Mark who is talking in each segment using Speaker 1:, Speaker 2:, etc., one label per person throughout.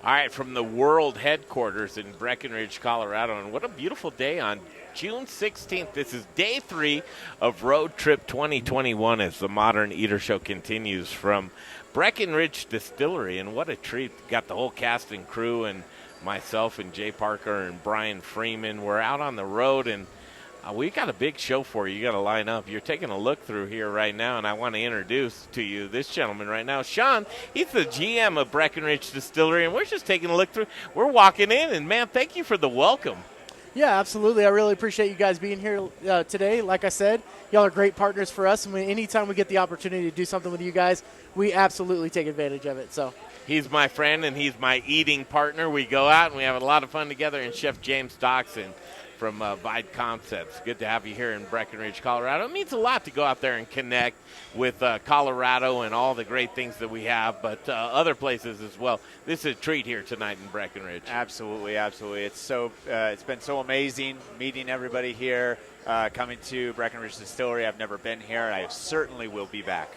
Speaker 1: All right, from the world headquarters in Breckenridge, Colorado, and what a beautiful day on June 16th. This is day 3 of Road Trip 2021 as the Modern Eater Show continues from Breckenridge Distillery, and what a treat. Got the whole cast and crew and myself and Jay Parker and Brian Freeman. We're out on the road, and we got a big show for you. You got to line up. You're taking a look through here right now, and I want to introduce to you this gentleman right now. Sean, he's the GM of Breckenridge Distillery, and we're just taking a look through. We're walking in, and, man, thank you for the welcome.
Speaker 2: Yeah, absolutely. I really appreciate you guys being here today. Like I said, y'all are great partners for us, and anytime we get the opportunity to do something with you guys, we absolutely take advantage of it. So
Speaker 1: he's my friend, and he's my eating partner. We go out, and we have a lot of fun together, and Chef James Doxson from Vide Concepts. Good to have you here in Breckenridge, Colorado. It means a lot to go out there and connect with Colorado and all the great things that we have, but other places as well. This is a treat here tonight in Breckenridge.
Speaker 3: Absolutely, absolutely. It's been so amazing meeting everybody here, coming to Breckenridge Distillery. I've never been here, and I certainly will be back.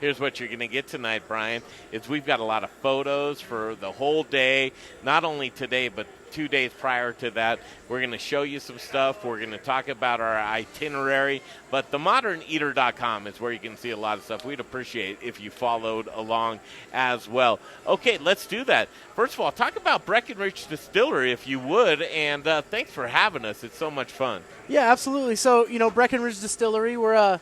Speaker 1: Here's what you're going to get tonight, Brian, is we've got a lot of photos for the whole day, not only today, but 2 days prior to that. We're going to show you some stuff. We're going to talk about our itinerary, but themoderneater.com is where you can see a lot of stuff. We'd appreciate if you followed along as well. Okay, let's do that. First of all, talk about Breckenridge Distillery, if you would, and thanks for having us. It's so much fun.
Speaker 2: yeah, absolutely. So, Breckenridge Distillery, we're a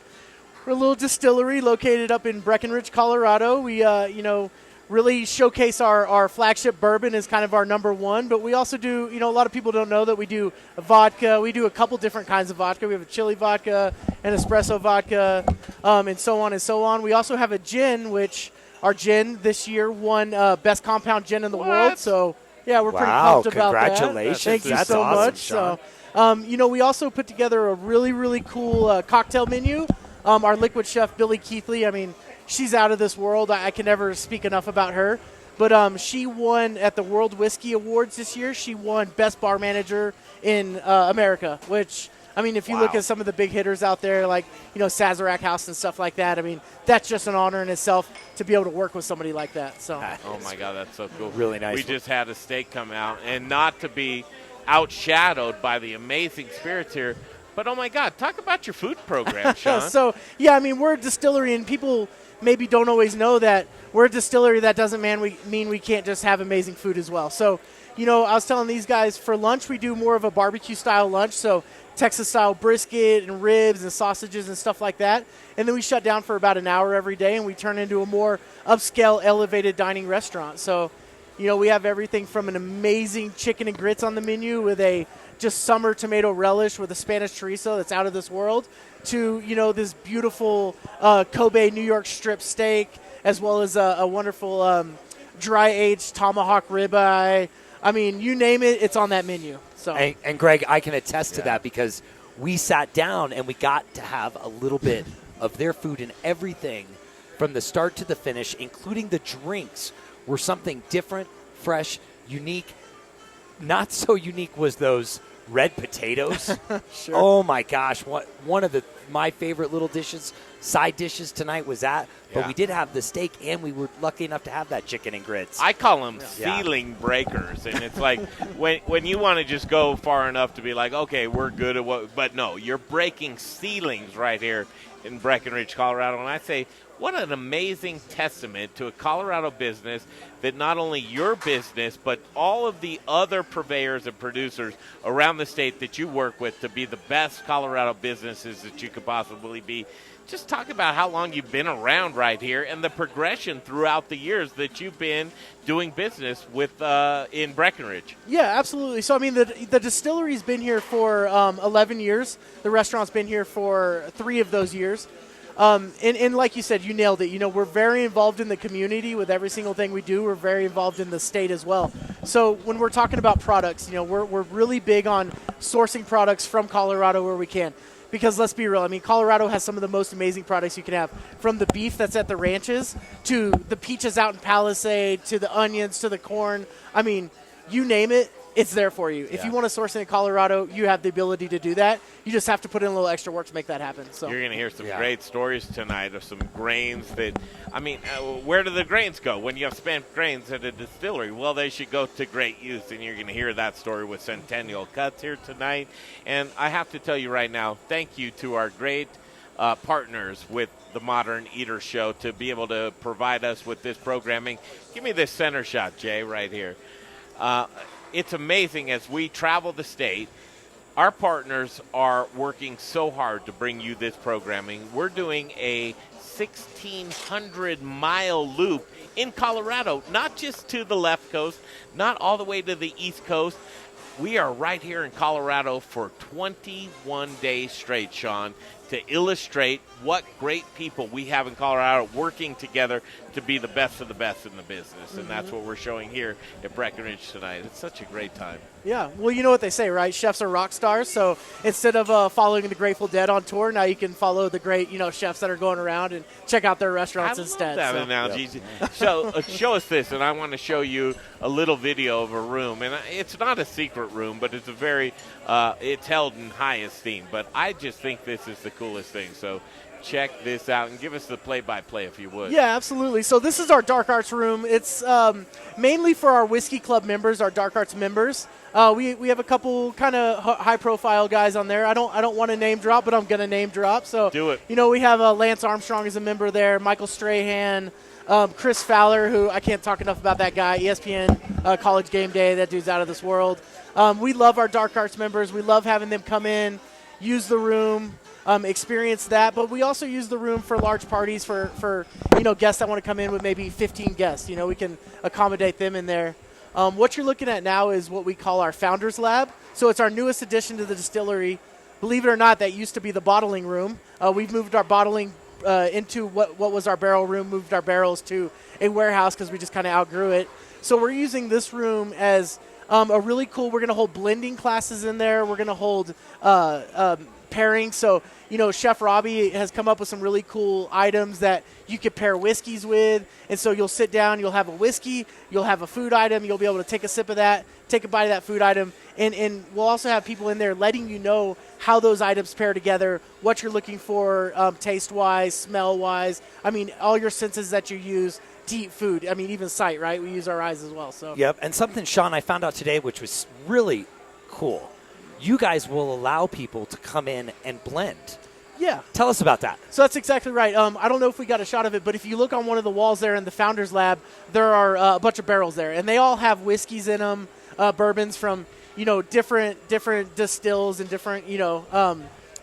Speaker 2: little distillery located up in Breckenridge, Colorado. We, really showcase our flagship bourbon as kind of our number one, but we also do, a lot of people don't know that we do vodka. We do a couple different kinds of vodka. We have a chili vodka, an espresso vodka, and so on and so on. We also have a gin, which our gin this year won Best Compound Gin in the world. So, yeah, we're pretty pumped about that.
Speaker 3: Congratulations.
Speaker 2: Thank you
Speaker 3: That's
Speaker 2: so
Speaker 3: awesome,
Speaker 2: much.
Speaker 3: Sean.
Speaker 2: So, we also put together a really, really cool cocktail menu. Our liquid chef, Billy Keithley, she's out of this world. I can never speak enough about her. But she won at the World Whiskey Awards this year. She won Best Bar Manager in America, which, if you look at some of the big hitters out there, like, Sazerac House and stuff like that, that's just an honor in itself to be able to work with somebody like that. So,
Speaker 1: oh, my God, that's so cool.
Speaker 3: Really nice.
Speaker 1: We just had a steak come out, and not to be outshadowed by the amazing spirits here, but, oh, my God, talk about your food program, Sean.
Speaker 2: So, yeah, we're a distillery, and people maybe don't always know that we're a distillery. That doesn't mean we can't just have amazing food as well. So, I was telling these guys for lunch we do more of a barbecue-style lunch, so Texas-style brisket and ribs and sausages and stuff like that. And then we shut down for about an hour every day, and we turn into a more upscale, elevated dining restaurant. So, we have everything from an amazing chicken and grits on the menu with a just summer tomato relish with a Spanish chorizo that's out of this world, to, this beautiful Kobe New York strip steak, as well as a wonderful dry-aged tomahawk ribeye. You name it, it's on that menu. So,
Speaker 4: and Greg, I can attest to that because we sat down and we got to have a little bit of their food, and everything from the start to the finish, including the drinks, were something different, fresh, unique. Not so unique was those red potatoes.
Speaker 2: Sure.
Speaker 4: Oh my gosh, one of my favorite little side dishes tonight was that. But we did have the steak, and we were lucky enough to have that chicken and grits.
Speaker 1: I call them ceiling breakers, and it's like when you want to just go far enough to be like, okay, we're good at what, but no, you're breaking ceilings right here in Breckenridge, Colorado. And I say, what an amazing testament to a Colorado business that not only your business, but all of the other purveyors and producers around the state that you work with to be the best Colorado businesses that you could possibly be. Just talk about how long you've been around right here and the progression throughout the years that you've been doing business with in Breckenridge.
Speaker 2: Yeah, absolutely. So, the distillery's been here for 11 years. The restaurant's been here for 3 of those years. And like you said, you nailed it. We're very involved in the community with every single thing we do. We're very involved in the state as well. So when we're talking about products, we're really big on sourcing products from Colorado where we can. Because let's be real, Colorado has some of the most amazing products you can have. From the beef that's at the ranches, to the peaches out in Palisade, to the onions, to the corn. You name it, it's there for you. If you want to source it in Colorado, you have the ability to do that. You just have to put in a little extra work to make that happen. So
Speaker 1: you're going to hear some great stories tonight of some grains that, I mean, where do the grains go when you have spent grains at a distillery? Well, they should go to great use, and you're going to hear that story with Centennial Cuts here tonight. And I have to tell you right now, thank you to our great partners with the Modern Eater Show to be able to provide us with this programming. Give me this center shot, Jay, right here. It's amazing as we travel the state. Our partners are working so hard to bring you this programming. We're doing a 1,600-mile loop in Colorado, not just to the left coast, not all the way to the east coast. We are right here in Colorado for 21 days straight, Sean, to illustrate what great people we have in Colorado working together to be the best of the best in the business. And that's what we're showing here at Breckenridge tonight. It's such a great time.
Speaker 2: Yeah, well, you know what they say, right? Chefs are rock stars. So instead of following the Grateful Dead on tour, now you can follow the great, chefs that are going around and check out their restaurants instead.
Speaker 1: I love that analogy. Yep. So show us this, and I want to show you a little video of a room. And it's not a secret room, but it's a very, it's held in high esteem. But I just think this is the coolest thing. So check this out and give us the play-by-play if you would.
Speaker 2: Yeah, absolutely. So this is our Dark Arts room. It's mainly for our Whiskey Club members, our Dark Arts members. We have a couple kind of high-profile guys on there. I don't want to name drop, but I'm going to name drop. So
Speaker 1: do it.
Speaker 2: We have Lance Armstrong as a member there, Michael Strahan, Chris Fowler, who I can't talk enough about that guy, ESPN College Game Day. That dude's out of this world. We love our Dark Arts members. We love having them come in, use the room, experience that, but we also use the room for large parties for guests that want to come in with maybe 15 guests. We can accommodate them in there. What you're looking at now is what we call our Founders Lab. So it's our newest addition to the distillery. Believe it or not, that used to be the bottling room. We've moved our bottling into what was our barrel room, moved our barrels to a warehouse because we just kind of outgrew it. So we're using this room as a really cool, we're going to hold blending classes in there. We're going to hold pairing. So, Chef Robbie has come up with some really cool items that you could pair whiskeys with. And so you'll sit down, you'll have a whiskey, you'll have a food item, you'll be able to take a sip of that, take a bite of that food item. And we'll also have people in there letting you know how those items pair together, what you're looking for taste-wise, smell-wise. I mean, all your senses that you use to eat food. I mean, even sight, right? We use our eyes as well. So.
Speaker 4: Yep. And something, Sean, I found out today, which was really cool. You guys will allow people to come in and blend.
Speaker 2: Yeah.
Speaker 4: Tell us about that.
Speaker 2: So that's exactly right. I don't know if we got a shot of it, but if you look on one of the walls there in the Founders Lab, there are a bunch of barrels there, and they all have whiskeys in them, bourbons from, different distills and different,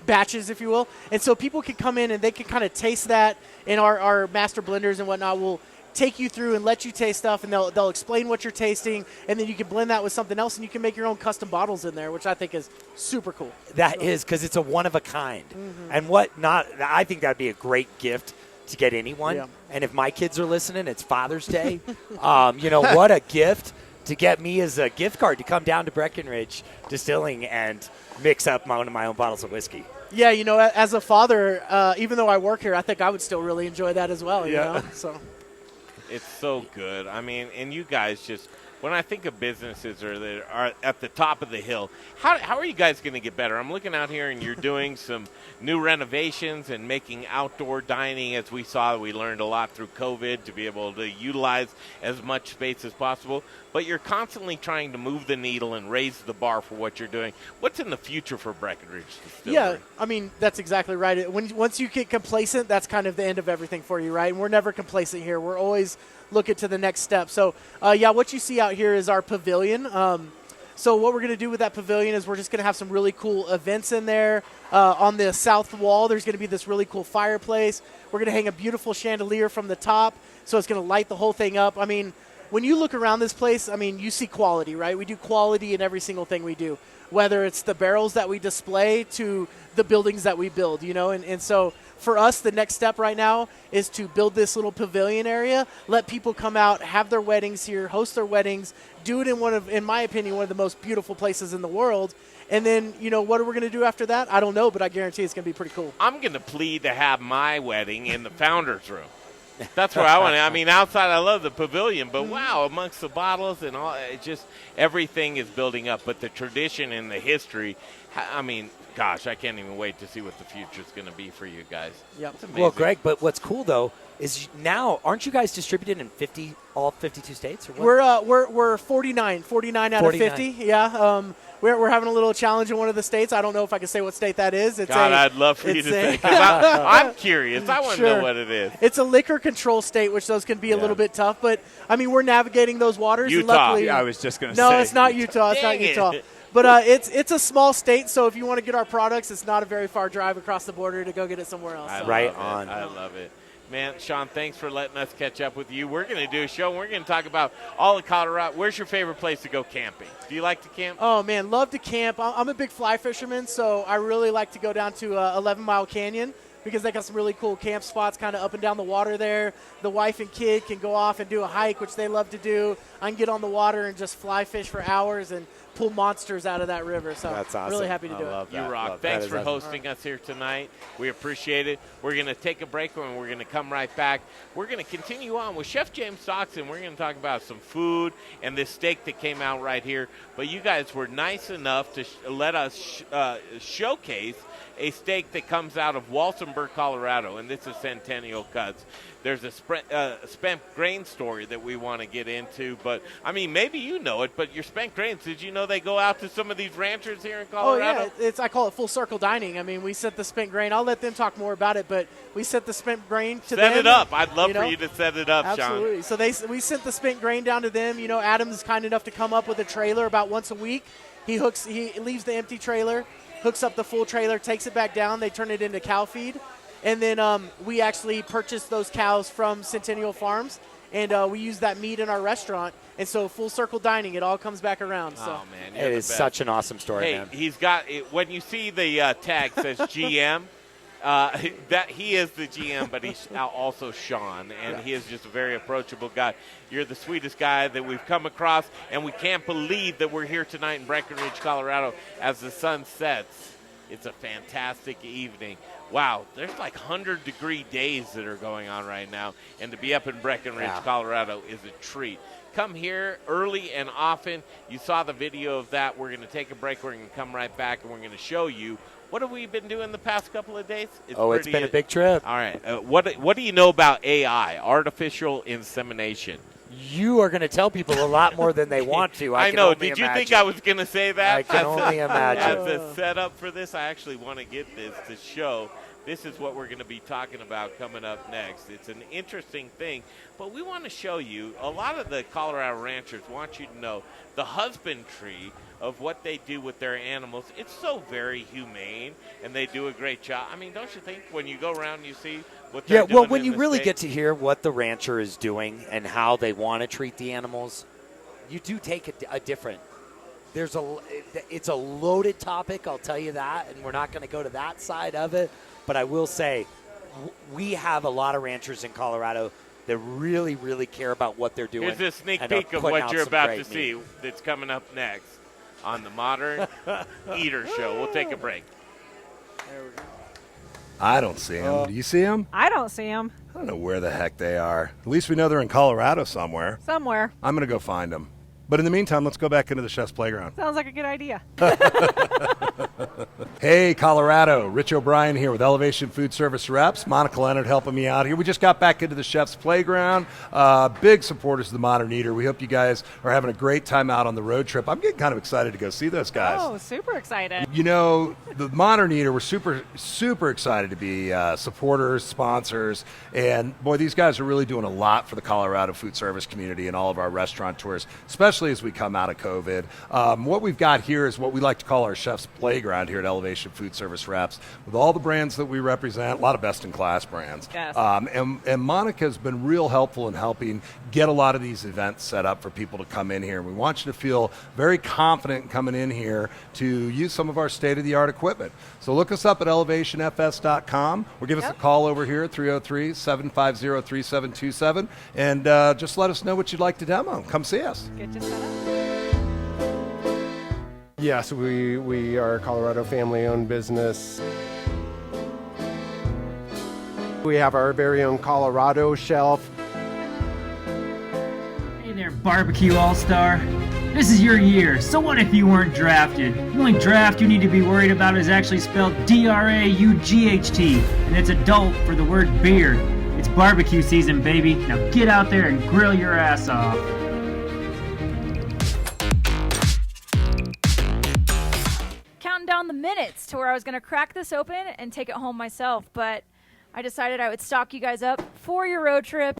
Speaker 2: batches, if you will. And so people can come in and they can kind of taste that, and our master blenders and whatnot will take you through and let you taste stuff, and they'll explain what you're tasting, and then you can blend that with something else, and you can make your own custom bottles in there, which I think is super cool.
Speaker 4: That is, because it's a one of a kind.
Speaker 2: Mm-hmm.
Speaker 4: And I think that'd be a great gift to get anyone. Yeah. And if my kids are listening, it's Father's Day. What a gift to get me as a gift card to come down to Breckenridge Distilling and mix up one of my own bottles of whiskey.
Speaker 2: Yeah, as a father, even though I work here, I think I would still really enjoy that as well. So.
Speaker 1: It's so good. I mean, and you guys just, when I think of businesses that are at the top of the hill, how are you guys going to get better? I'm looking out here, and you're doing some new renovations and making outdoor dining, as we saw. We learned a lot through COVID to be able to utilize as much space as possible. But you're constantly trying to move the needle and raise the bar for what you're doing. What's in the future for Breckenridge Distillery?
Speaker 2: Yeah, I mean, that's exactly right. Once you get complacent, that's kind of the end of everything for you, right? And we're never complacent here. We're always looking to the next step. So, what you see out here is our pavilion. So what we're going to do with that pavilion is we're just going to have some really cool events in there. On the south wall, there's going to be this really cool fireplace. We're going to hang a beautiful chandelier from the top, so it's going to light the whole thing up. I mean, when you look around this place, I mean, you see quality, right? We do quality in every single thing we do, whether it's the barrels that we display to the buildings that we build, and so for us, the next step right now is to build this little pavilion area, let people come out, have their weddings here, host their weddings, do it in my opinion, one of the most beautiful places in the world. And then, what are we going to do after that? I don't know, but I guarantee it's going to be pretty cool.
Speaker 1: I'm going to plead to have my wedding in the Founders Room. That's where I want to. I mean, outside, I love the pavilion, but wow, amongst the bottles and all, it just everything is building up. But the tradition and the history, I mean, gosh, I can't even wait to see what the future is going to be for you guys.
Speaker 2: Yep.
Speaker 1: It's amazing.
Speaker 4: Well, Greg, but what's cool though is now aren't you guys distributed in all 52 states? Or what?
Speaker 2: We're 49 out of 50. Yeah. We're having a little challenge in one of the states. I don't know if I can say what state that is.
Speaker 1: I'd love for you to say, because I'm curious. I want to know what it is.
Speaker 2: It's a liquor control state, which those can be a little bit tough. But, I mean, we're navigating those waters.
Speaker 1: Utah.
Speaker 2: And luckily,
Speaker 3: I was just going to say.
Speaker 2: No, it's not Utah. It's not Utah. But it's a small state, so if you want to get our products, it's not a very far drive across the border to go get it somewhere else.
Speaker 4: Right on.
Speaker 1: I love it. Man, Sean, thanks for letting us catch up with you. We're going to do a show, and we're going to talk about all of Colorado. Where's your favorite place to go camping? Do you like to camp?
Speaker 2: Oh, man, love to camp. I'm a big fly fisherman, so I really like to go down to 11 Mile Canyon because they got some really cool camp spots kind of up and down the water there. The wife and kid can go off and do a hike, which they love to do. I can get on the water and just fly fish for hours and pull monsters out of that river. So
Speaker 4: that's awesome.
Speaker 2: Really happy to do
Speaker 4: love
Speaker 2: it.
Speaker 1: You
Speaker 4: that.
Speaker 1: rock.
Speaker 4: Love
Speaker 1: Thanks
Speaker 4: that.
Speaker 1: for
Speaker 4: Awesome.
Speaker 1: hosting us here tonight. We appreciate it. We're going to take a break and we're going to come right back. We're going to continue on with Chef James Stockton. We're going to talk about some food and this steak that came out right here. But you guys were nice enough to let us showcase a steak that comes out of Walsenburg, Colorado, and this is Centennial Cuts. There's a spent grain story that we want to get into, but, I mean, maybe you know it, but your spent grains, did you know they go out to some of these ranchers here in Colorado?
Speaker 2: Oh, yeah. I call it full circle dining. I mean, we sent the spent grain. I'll let them talk more about it, but we sent the spent grain to them.
Speaker 1: Set it up. I'd love for you to set it up,
Speaker 2: Absolutely.
Speaker 1: Sean.
Speaker 2: So we sent the spent grain down to them. You know, Adam's kind enough to come up with a trailer about once a week. He leaves the empty trailer, hooks up the full trailer, takes it back down. They turn it into cow feed. And then we actually purchased those cows from Centennial Farms, and we use that meat in our restaurant. And so full circle dining, it all comes back around. So.
Speaker 1: Oh, man.
Speaker 4: It is such an awesome story,
Speaker 1: hey,
Speaker 4: man.
Speaker 1: He's got – when you see the tag says GM, that he is the GM, but he's also Sean, and he is just a very approachable guy. You're the sweetest guy that we've come across, and we can't believe that we're here tonight in Breckenridge, Colorado as the sun sets. It's a fantastic evening. Wow, there's like 100-degree days that are going on right now, and to be up in Breckenridge, Colorado is a treat. Come here early and often. You saw the video of that. We're going to take a break. We're going to come right back, and we're going to show you what have we been doing the past couple of days.
Speaker 4: It's been a big trip.
Speaker 1: All right. What do you know about AI, artificial insemination?
Speaker 4: You are going to tell people a lot more than they want to.
Speaker 1: I know. Did you think I was going to say that?
Speaker 4: I can only imagine.
Speaker 1: As a setup for this, I actually want to get this to show. This is what we're going to be talking about coming up next. It's an interesting thing, but we want to show you a lot of the Colorado ranchers want you to know the husbandry of what they do with their animals. It's so very humane, and they do a great job. I mean, don't you think when you go around and you see what they're doing?
Speaker 4: Well, when you really get to hear what the rancher is doing and how they want to treat the animals, you do take a different. It's a loaded topic, I'll tell you that, and we're not going to go to that side of it. But I will say, we have a lot of ranchers in Colorado that really, really care about what they're doing.
Speaker 1: Here's a sneak peek of what you're about to see that's coming up next on the Modern Eater Show. We'll take a break.
Speaker 2: There we go.
Speaker 5: I don't see them. Do you see them?
Speaker 6: I don't see them.
Speaker 5: I don't know where the heck they are. At least we know they're in Colorado somewhere.
Speaker 6: Somewhere.
Speaker 5: I'm going to go find them. But in the meantime, let's go back into the chef's playground.
Speaker 6: Sounds like a good idea.
Speaker 5: Hey, Colorado. Rich O'Brien here with Elevation Food Service Reps. Monica Leonard helping me out here. We just got back into the chef's playground. Big supporters of the Modern Eater. We hope you guys are having a great time out on the road trip. I'm getting kind of excited to go see those guys.
Speaker 6: Oh, super excited.
Speaker 5: You know, the Modern Eater, we're super, super excited to be supporters, sponsors, and boy, these guys are really doing a lot for the Colorado food service community and all of our restaurateurs, especially as we come out of COVID. What we've got here is what we like to call our chef's playground here at Elevation Food Service Reps, with all the brands that we represent, a lot of best-in-class brands.
Speaker 6: Yes.
Speaker 5: And Monica's been real helpful in helping get a lot of these events set up for people to come in here. We want you to feel very confident coming in here to use some of our state-of-the-art equipment. So look us up at elevationfs.com or give us a call over here at 303-750-3727 and just let us know what you'd like to demo. Come see us.
Speaker 6: Get you set up.
Speaker 7: Yes, we are a Colorado family-owned business. We have our very own Colorado shelf.
Speaker 8: Hey there, Barbecue All-Star. This is your year, so what if you weren't drafted? The only draft you need to be worried about is actually spelled D-R-A-U-G-H-T, and it's adult for the word beer. It's barbecue season, baby. Now get out there and grill your ass off.
Speaker 9: Counting down the minutes to where I was going to crack this open and take it home myself, but I decided I would stock you guys up for your road trip.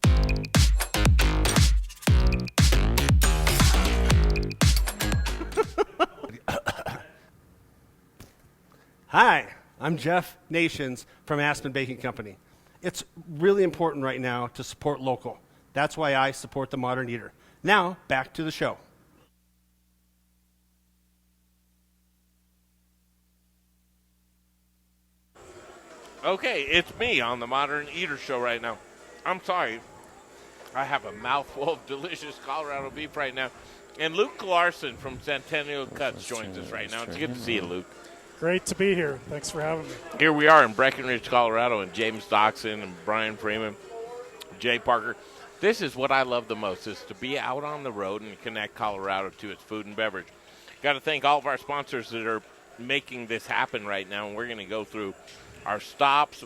Speaker 10: Hi, I'm Jeff Nations from Aspen Baking Company. It's really important right now to support local. That's why I support the Modern Eater. Now, back to the show.
Speaker 1: Okay, it's me on the Modern Eater Show right now. I'm sorry. I have a mouthful of delicious Colorado beef right now. And Luke Larson from Centennial Cuts joins us right now. It's good to see you, Luke.
Speaker 11: Great to be here. Thanks for having me.
Speaker 1: Here we are in Breckenridge, Colorado, and James Doxson and Brian Freeman, Jay Parker. This is what I love the most, is to be out on the road and connect Colorado to its food and beverage. Got to thank all of our sponsors that are making this happen right now, and we're going to go through our stops.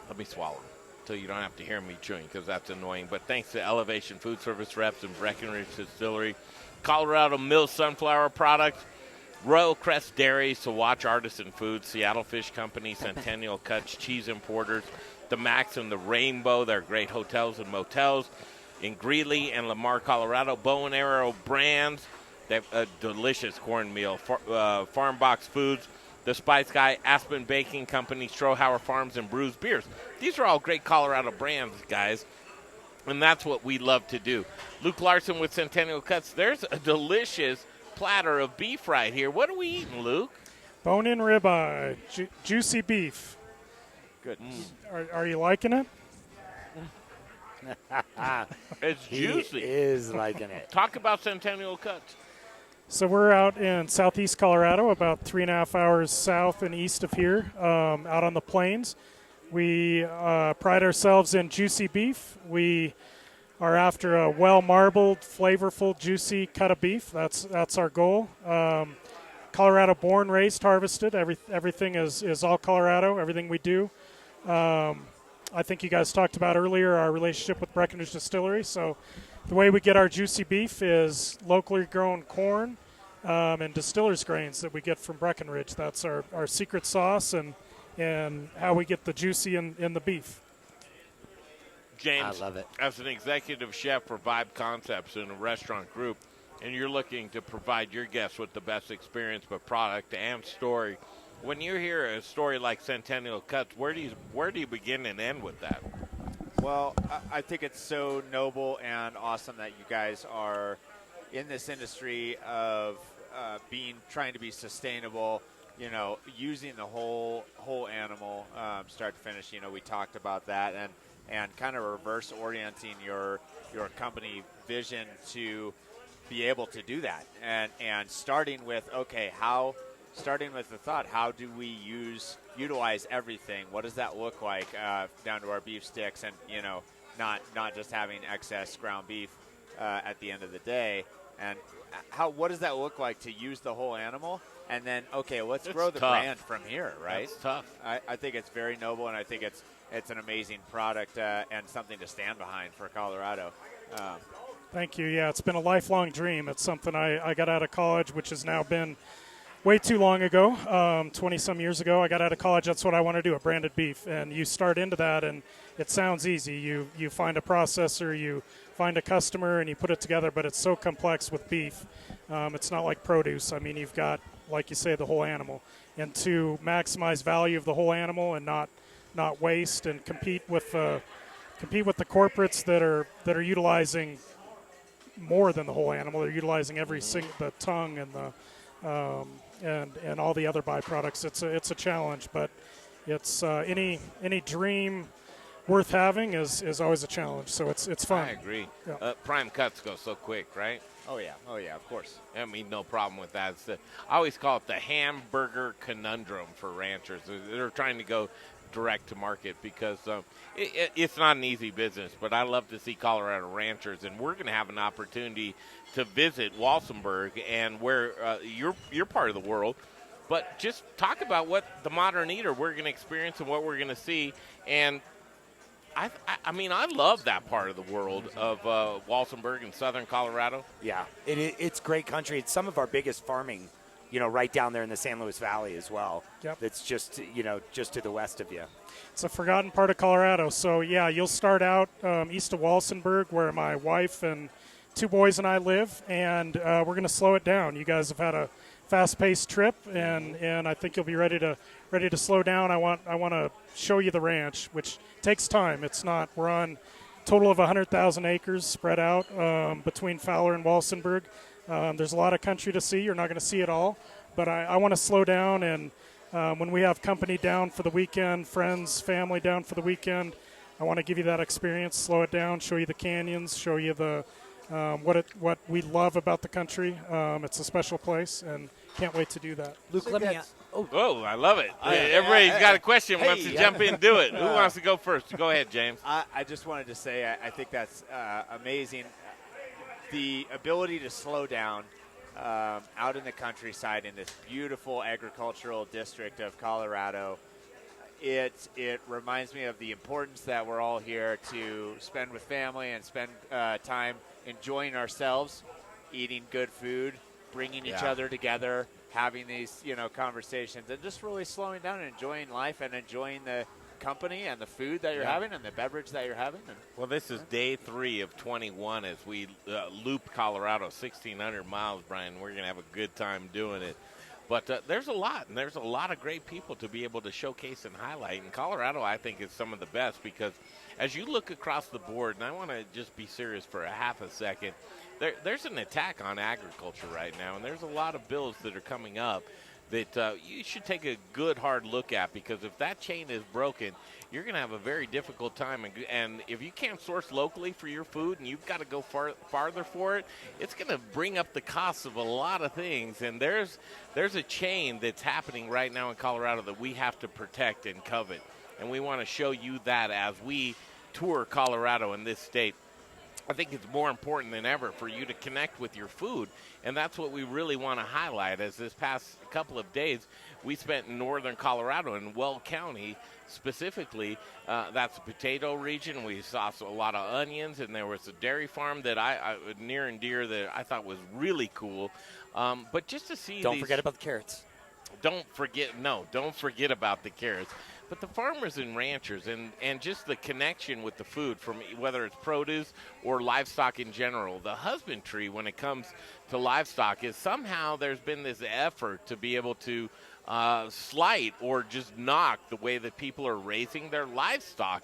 Speaker 1: Let me swallow so you don't have to hear me chewing because that's annoying. But thanks to Elevation Food Service reps and Breckenridge Distillery, Colorado Mill Sunflower Products, Royal Crest Dairy, Saguache Artisan Foods, Seattle Fish Company, Centennial Cuts, Cheese Importers, the Max and the Rainbow, they're great hotels and motels in Greeley and Lamar, Colorado. Bow and Arrow Brands, they have a delicious cornmeal. Farm Box Foods, the Spice Guy, Aspen Baking Company, Strohauer Farms, and Brews Beers. These are all great Colorado brands, guys, and that's what we love to do. Luke Larson with Centennial Cuts. There's a delicious platter of beef right here. What are we eating, Luke?
Speaker 11: Bone-in ribeye, juicy beef.
Speaker 3: Good.
Speaker 11: Are you liking it?
Speaker 1: It's juicy.
Speaker 4: He is liking it.
Speaker 1: Talk about Centennial Cuts.
Speaker 11: So we're out in southeast Colorado, about 3.5 hours south and east of here, out on the plains. We pride ourselves in juicy beef. We are after a well-marbled, flavorful, juicy cut of beef. That's our goal. Colorado born, raised, harvested. Everything is all Colorado, everything we do. I think you guys talked about earlier our relationship with Breckenridge Distillery. So the way we get our juicy beef is locally grown corn and distiller's grains that we get from Breckenridge. That's our secret sauce and how we get the juicy in the beef.
Speaker 1: James,
Speaker 4: I love it.
Speaker 1: As an executive chef for Vibe Concepts in a restaurant group, and you're looking to provide your guests with the best experience, but product and story. When you hear a story like Centennial Cuts, where do you begin and end with that?
Speaker 3: Well, I think it's so noble and awesome that you guys are in this industry of trying to be sustainable. You know, using the whole animal, start to finish. You know, we talked about that, and kind of reverse orienting your company vision to be able to do that, and starting with the thought, how do we utilize everything? What does that look like down to our beef sticks, and not just having excess ground beef at the end of the day, and what does that look like to use the whole animal? And then, let's grow the brand from here, right?
Speaker 1: That's tough.
Speaker 3: I think it's very noble, and I think it's an amazing product and something to stand behind for Colorado.
Speaker 11: Thank you. Yeah, it's been a lifelong dream. It's something I got out of college, which has now been way too long ago, 20-some years ago. I got out of college. That's what I want to do, a branded beef. And you start into that, and it sounds easy. You find a processor, you find a customer, and you put it together, but it's so complex with beef. It's not like produce. I mean, you've got, like you say, the whole animal. And to maximize value of the whole animal and not waste and compete with the corporates that are utilizing more than the whole animal. They're utilizing the tongue and the and all the other byproducts. It's a challenge, but it's any dream worth having is always a challenge. So it's fun.
Speaker 1: I agree.
Speaker 11: Yeah.
Speaker 1: Prime cuts go so quick, right?
Speaker 3: Oh yeah, of course.
Speaker 1: I mean, no problem with that. I always call it the hamburger conundrum for ranchers. They're trying to go direct to market because it's not an easy business. But I love to see Colorado ranchers, and we're going to have an opportunity to visit Walsenburg and where you're part of the world. But just talk about what the modern eater we're going to experience and what we're going to see. And I mean, I love that part of the world of Walsenburg in southern Colorado.
Speaker 4: Yeah, it's great country. It's some of our biggest farming, right down there in the San Luis Valley as well.
Speaker 11: Yep.
Speaker 4: It's just, just to the west of you.
Speaker 11: It's a forgotten part of Colorado. So, yeah, you'll start out east of Walsenburg where my wife and 2 boys and I live, and we're going to slow it down. You guys have had a fast-paced trip, and I think you'll be ready to slow down. I want to show you the ranch, which takes time. It's not. We're on a total of 100,000 acres spread out between Fowler and Walsenburg. There's a lot of country to see. You're not going to see it all, but I want to slow down. And when we have company down for the weekend, friends, family down for the weekend, I want to give you that experience. Slow it down, show you the canyons, show you the what we love about the country. It's a special place, and can't wait to do that.
Speaker 4: Luke, let me ask.
Speaker 1: Oh, I love it. Everybody's got a question, wants to jump in and do it. Who wants to go first? Go ahead, James.
Speaker 3: I just wanted to say I think that's amazing. The ability to slow down out in the countryside in this beautiful agricultural district of Colorado, it reminds me of the importance that we're all here to spend with family and spend time enjoying ourselves, eating good food, bringing each other together, having these conversations, and just really slowing down and enjoying life and enjoying the company and the food that you're having and the beverage that you're having.
Speaker 1: Well, this is day 3 of 21 as we loop Colorado, 1,600 miles, Brian. We're going to have a good time doing it. But there's a lot, and there's a lot of great people to be able to showcase and highlight. And Colorado, I think, is some of the best because as you look across the board, and I want to just be serious for a half a second, there's an attack on agriculture right now, and there's a lot of bills that are coming up that you should take a good hard look at because if that chain is broken, you're going to have a very difficult time. And if you can't source locally for your food and you've got to go farther for it, it's going to bring up the costs of a lot of things. And there's a chain that's happening right now in Colorado that we have to protect and covet. And we want to show you that as we tour Colorado in this state. I think it's more important than ever for you to connect with your food, and that's what we really want to highlight. As this past couple of days, we spent in northern Colorado in Weld County specifically. That's the potato region. We saw a lot of onions, and there was a dairy farm that I near and dear that I thought was really cool. But just to see
Speaker 4: Don't forget about the carrots.
Speaker 1: Don't forget about the carrots. But the farmers and ranchers and just the connection with the food, from whether it's produce or livestock in general, the husbandry when it comes to livestock is somehow there's been this effort to be able to slight or just knock the way that people are raising their livestock.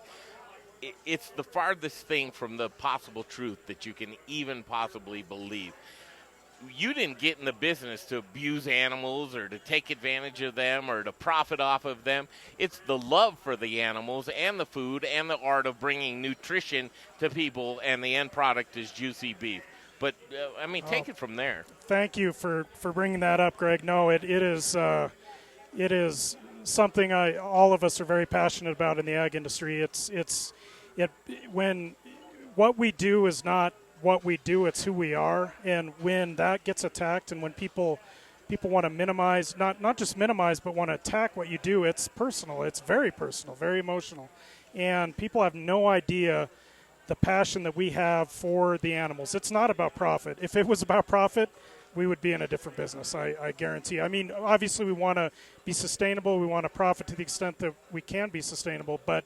Speaker 1: It's the farthest thing from the possible truth that you can even possibly believe. You didn't get in the business to abuse animals or to take advantage of them or to profit off of them. It's the love for the animals and the food and the art of bringing nutrition to people, and the end product is juicy beef. But, take it from there.
Speaker 11: Thank you for bringing that up, Greg. No, it is something all of us are very passionate about in the ag industry. When what we do is not what we do, it's who we are, and when that gets attacked and when people want to minimize, not just minimize, but want to attack what you do, it's personal. It's very personal, very emotional, and people have no idea the passion that we have for the animals. It's not about profit. If it was about profit, we would be in a different business, I guarantee. I mean, obviously we want to be sustainable. We want to profit to the extent that we can be sustainable, but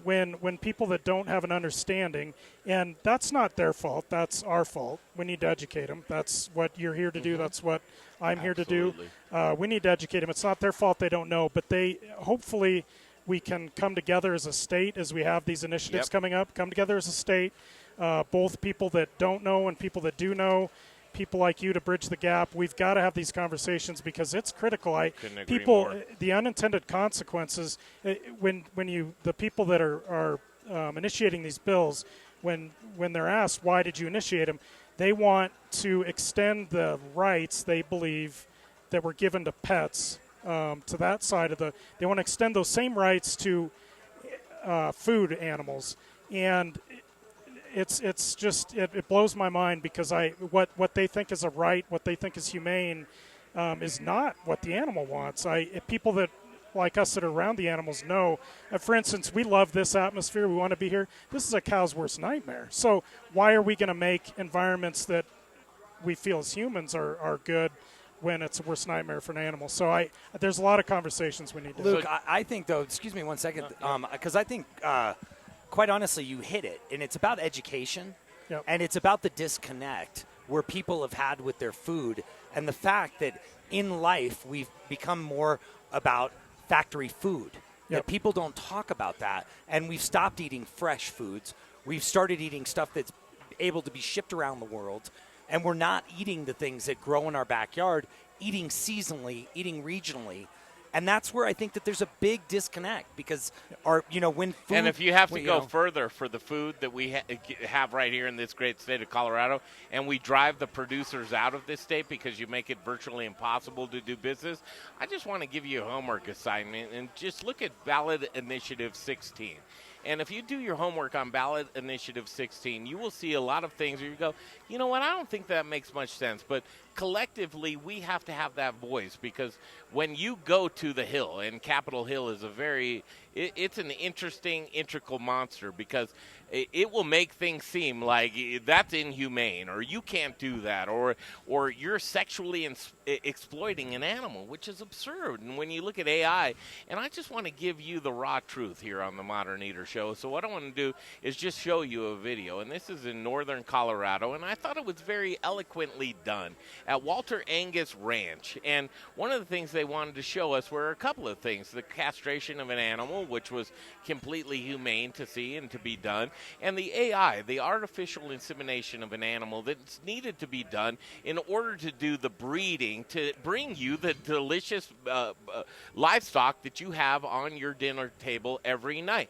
Speaker 11: when people that don't have an understanding, and that's not their fault, that's our fault. We need to educate them. That's what you're here to do. That's what I'm here to do. We need to educate them. It's not their fault they don't know, but hopefully we can come together as a state as we have these initiatives coming up, come together as a state, both people that don't know and people that do know, people like you to bridge the gap. We've got to have these conversations because it's critical. The unintended consequences when the people that are initiating these bills, when they're asked why did you initiate them, they want to extend the rights they believe that were given to pets to that side of they want to extend those same rights to food animals. And it's just it blows my mind because what they think is a right, what they think is humane, is not what the animal wants. People that like us that are around the animals know. For instance, we love this atmosphere. We want to be here. This is a cow's worst nightmare. So why are we going to make environments that we feel as humans are good when it's a worst nightmare for an animal? So there's a lot of conversations we need to
Speaker 4: Luke,
Speaker 11: have.
Speaker 4: I think, though, excuse me 1 second, because I think, quite honestly, you hit it. And it's about education,
Speaker 11: Yep.
Speaker 4: and it's about the disconnect where people have had with their food and the fact that in life we've become more about factory food. That people don't talk about that, and we've stopped eating fresh foods. We've started eating stuff that's able to be shipped around the world, and we're not eating the things that grow in our backyard, eating seasonally, eating regionally. And that's where I think that there's a big disconnect because when food.
Speaker 1: And if you have to go further for the food that we have right here in this great state of Colorado, and we drive the producers out of this state because you make it virtually impossible to do business, I just want to give you a homework assignment and just look at Ballot Initiative 16. And if you do your homework on Ballot Initiative 16, you will see a lot of things where you go, you know what, I don't think that makes much sense. But collectively, we have to have that voice because when you go to the Hill, and Capitol Hill is it's an interesting, integral monster because it will make things seem like that's inhumane or you can't do that or you're sexually exploiting an animal, which is absurd. And when you look at AI, and I just want to give you the raw truth here on the Modern Eater Show. So what I want to do is just show you a video, and this is in northern Colorado, and I thought it was very eloquently done at Walter Angus Ranch. And one of the things they wanted to show us were a couple of things: the castration of an animal, which was completely humane to see and to be done, and the AI, the artificial insemination of an animal that's needed to be done in order to do the breeding to bring you the delicious livestock that you have on your dinner table every night.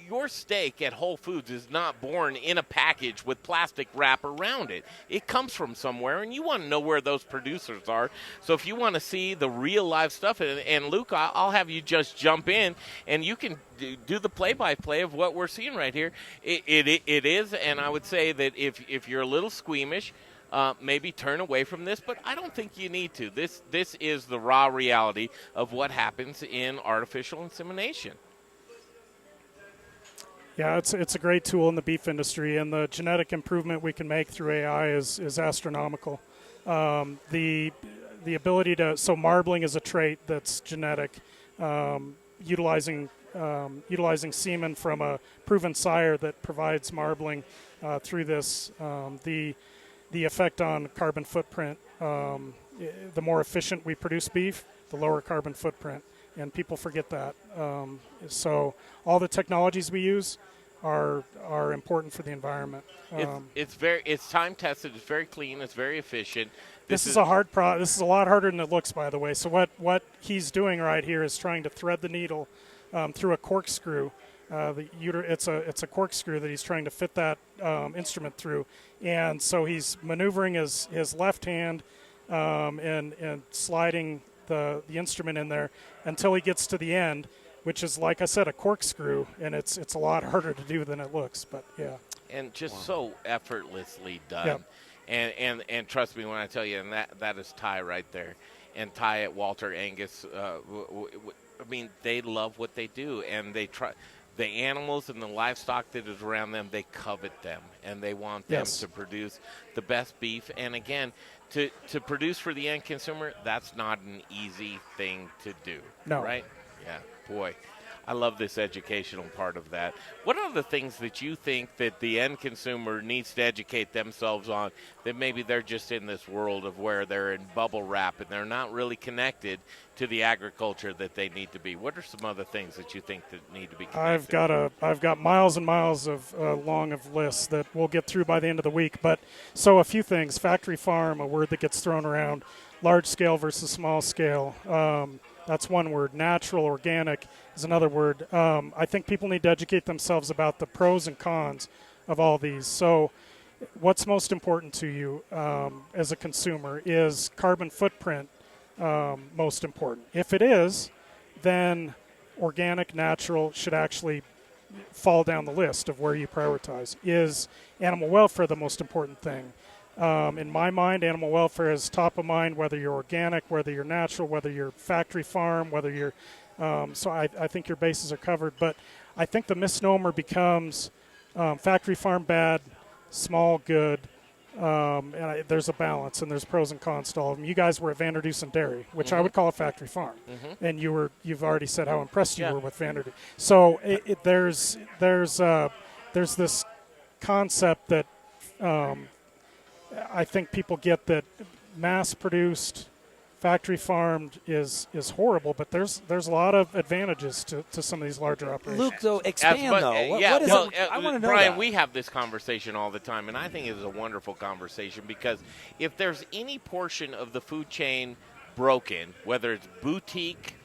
Speaker 1: Your steak at Whole Foods is not born in a package with plastic wrap around it. It comes from somewhere, and you want to know where those producers are. So if you want to see the real live stuff, and Luke, I'll have you just jump in, and you can do the play-by-play of what we're seeing right here. It is, and I would say that if you're a little squeamish, maybe turn away from this, but I don't think you need to. This is the raw reality of what happens in artificial insemination.
Speaker 11: Yeah, it's a great tool in the beef industry, and the genetic improvement we can make through AI is astronomical. The ability so marbling is a trait that's genetic. Utilizing semen from a proven sire that provides marbling through this, the effect on carbon footprint. The more efficient we produce beef, the lower carbon footprint. And people forget that. So all the technologies we use are important for the environment.
Speaker 1: It's time tested. It's very clean. It's very efficient.
Speaker 11: This is a hard This is a lot harder than it looks, by the way. So what he's doing right here is trying to thread the needle through a corkscrew. It's a corkscrew that he's trying to fit that instrument through, and so he's maneuvering his left hand and sliding the instrument in there until he gets to the end, which is, like I said, a corkscrew, and it's a lot harder to do than it looks. But yeah,
Speaker 1: and just so effortlessly done. Yep. And trust me when I tell you, and that is Ty right there, and Ty at Walter Angus. I mean, they love what they do, and they try. The animals and the livestock that is around them, they covet them, and they want them to produce the best beef. And again, to produce for the end consumer, that's not an easy thing to do.
Speaker 11: No.
Speaker 1: Right? Yeah, boy. I love this educational part of that. What are the things that you think that the end consumer needs to educate themselves on, that maybe they're just in this world of where they're in bubble wrap and they're not really connected to the agriculture that they need to be? What are some other things that you think that need to be connected?
Speaker 11: I've got miles and miles of long of lists that we'll get through by the end of the week. But so a few things. Factory farm, a word that gets thrown around. Large scale versus small scale. That's one word. Natural, organic is another word. I think people need to educate themselves about the pros and cons of all these. So what's most important to you as a consumer is carbon footprint most important. If it is, then organic, natural should actually fall down the list of where you prioritize. Is animal welfare the most important thing? In my mind, animal welfare is top of mind, whether you're organic, whether you're natural, whether you're factory farm, whether you're so I think your bases are covered. But I think the misnomer becomes factory farm bad, small good, there's a balance, and there's pros and cons to all of them. You guys were at Vanderdusen Dairy, which I would call a factory farm, and you've already said how impressed you were with Vanderdusen. So there's this concept that I think people get, that mass-produced, factory-farmed is horrible, but there's a lot of advantages to some of these larger operations.
Speaker 4: Luke, though, expand, though. What is it? I want to know
Speaker 1: Brian,
Speaker 4: that.
Speaker 1: we have this conversation all the time, and I think it is a wonderful conversation, because if there's any portion of the food chain broken, whether it's boutique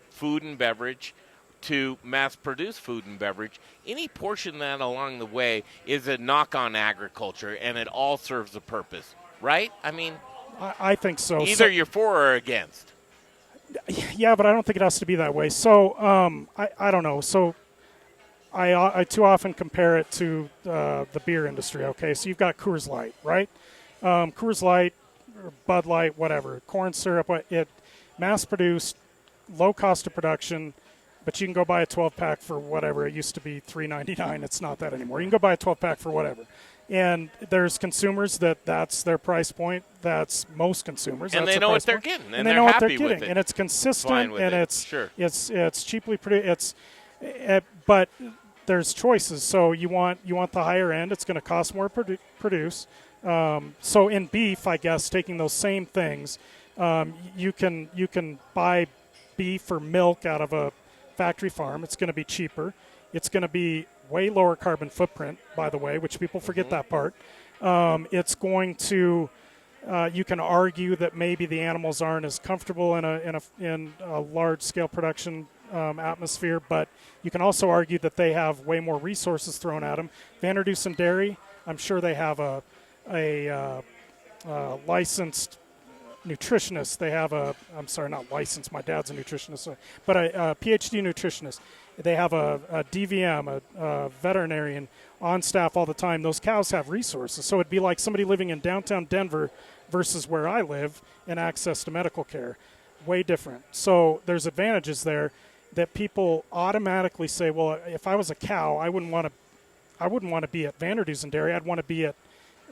Speaker 1: food and beverage to mass-produced food and beverage, any portion of that along the way is a knock on agriculture, and it all serves a purpose, right? I mean,
Speaker 11: I think so.
Speaker 1: Either you're for or against.
Speaker 11: Yeah, but I don't think it has to be that way. So I don't know. So I too often compare it to the beer industry. Okay, so you've got Coors Light, right? Coors Light, or Bud Light, whatever, corn syrup. It mass-produced, low cost of production, but you can go buy a 12-pack for whatever. It used to be $3.99. It's not that anymore. You can go buy a 12-pack for whatever. And there's consumers that's their price point. That's most consumers.
Speaker 1: And
Speaker 11: that's
Speaker 1: they know what they're getting.
Speaker 11: And they know what they're getting. And it's consistent. And
Speaker 1: Sure.
Speaker 11: it's cheaply produced. But there's choices. So you want the higher end. It's going to cost more to produce. So in beef, I guess, taking those same things, you can buy beef or milk out of a factory farm. It's going to be cheaper. It's going to be way lower carbon footprint, by the way, which people forget that part. It's going to, you can argue that maybe the animals aren't as comfortable in a large scale production atmosphere, but you can also argue that they have way more resources thrown at them. Vanderdusen Dairy, I'm sure they have a licensed nutritionist. They have I'm sorry, not licensed, my dad's a nutritionist, but a PhD nutritionist. They have a DVM, a veterinarian on staff all the time. Those cows have resources. So it'd be like somebody living in downtown Denver versus where I live and access to medical care. Way different. So there's advantages there that people automatically say, well, if I was a cow, I wouldn't want to be at Vanderdusen Dairy. I'd want to be at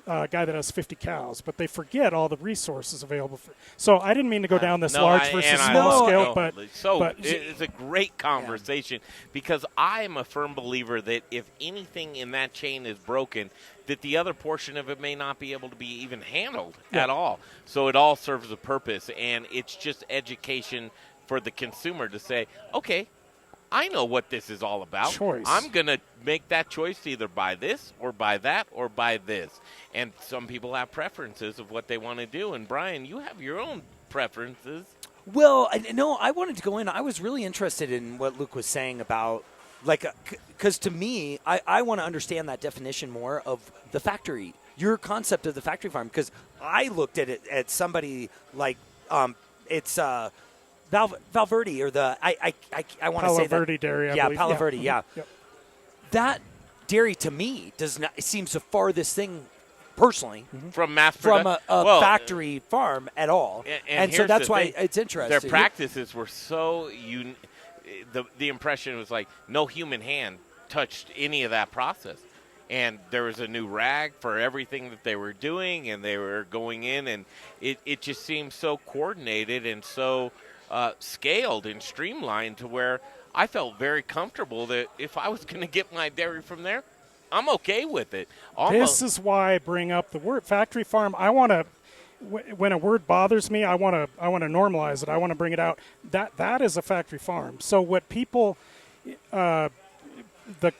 Speaker 11: a guy that has 50 cows, but they forget all the resources available. So I didn't mean to go down this large versus small scale, but
Speaker 1: it's a great conversation, because I am a firm believer that if anything in that chain is broken, that the other portion of it may not be able to be even handled at all. So it all serves a purpose, and it's just education for the consumer to say, okay, I know what this is all about.
Speaker 11: Choice.
Speaker 1: I'm going to make that choice to either buy this or buy that or buy this. And some people have preferences of what they want to do. And, Brian, you have your own preferences.
Speaker 4: Well, I wanted to go in. I was really interested in what Luke was saying about, like, because to me, I want to understand that definition more of the factory, your concept of the factory farm, because I looked at it at somebody like it's Valverde, or the I want to say that.
Speaker 11: Palo Verde Dairy, I believe.
Speaker 4: Palo Verde, yeah.
Speaker 11: Yep.
Speaker 4: That dairy to me does not. It seems the farthest thing, personally,
Speaker 1: from mass
Speaker 4: from
Speaker 1: production,
Speaker 4: a factory farm at all. And so that's why it's interesting.
Speaker 1: Their practices were so the impression was like no human hand touched any of that process. And there was a new rag for everything that they were doing, and they were going in, and it just seemed so coordinated and so scaled and streamlined to where I felt very comfortable that if I was going to get my dairy from there, I'm okay with it.
Speaker 11: This is why I bring up the word factory farm. I want to, when a word bothers me, I want to normalize it. I want to bring it out. That is a factory farm. So what people, the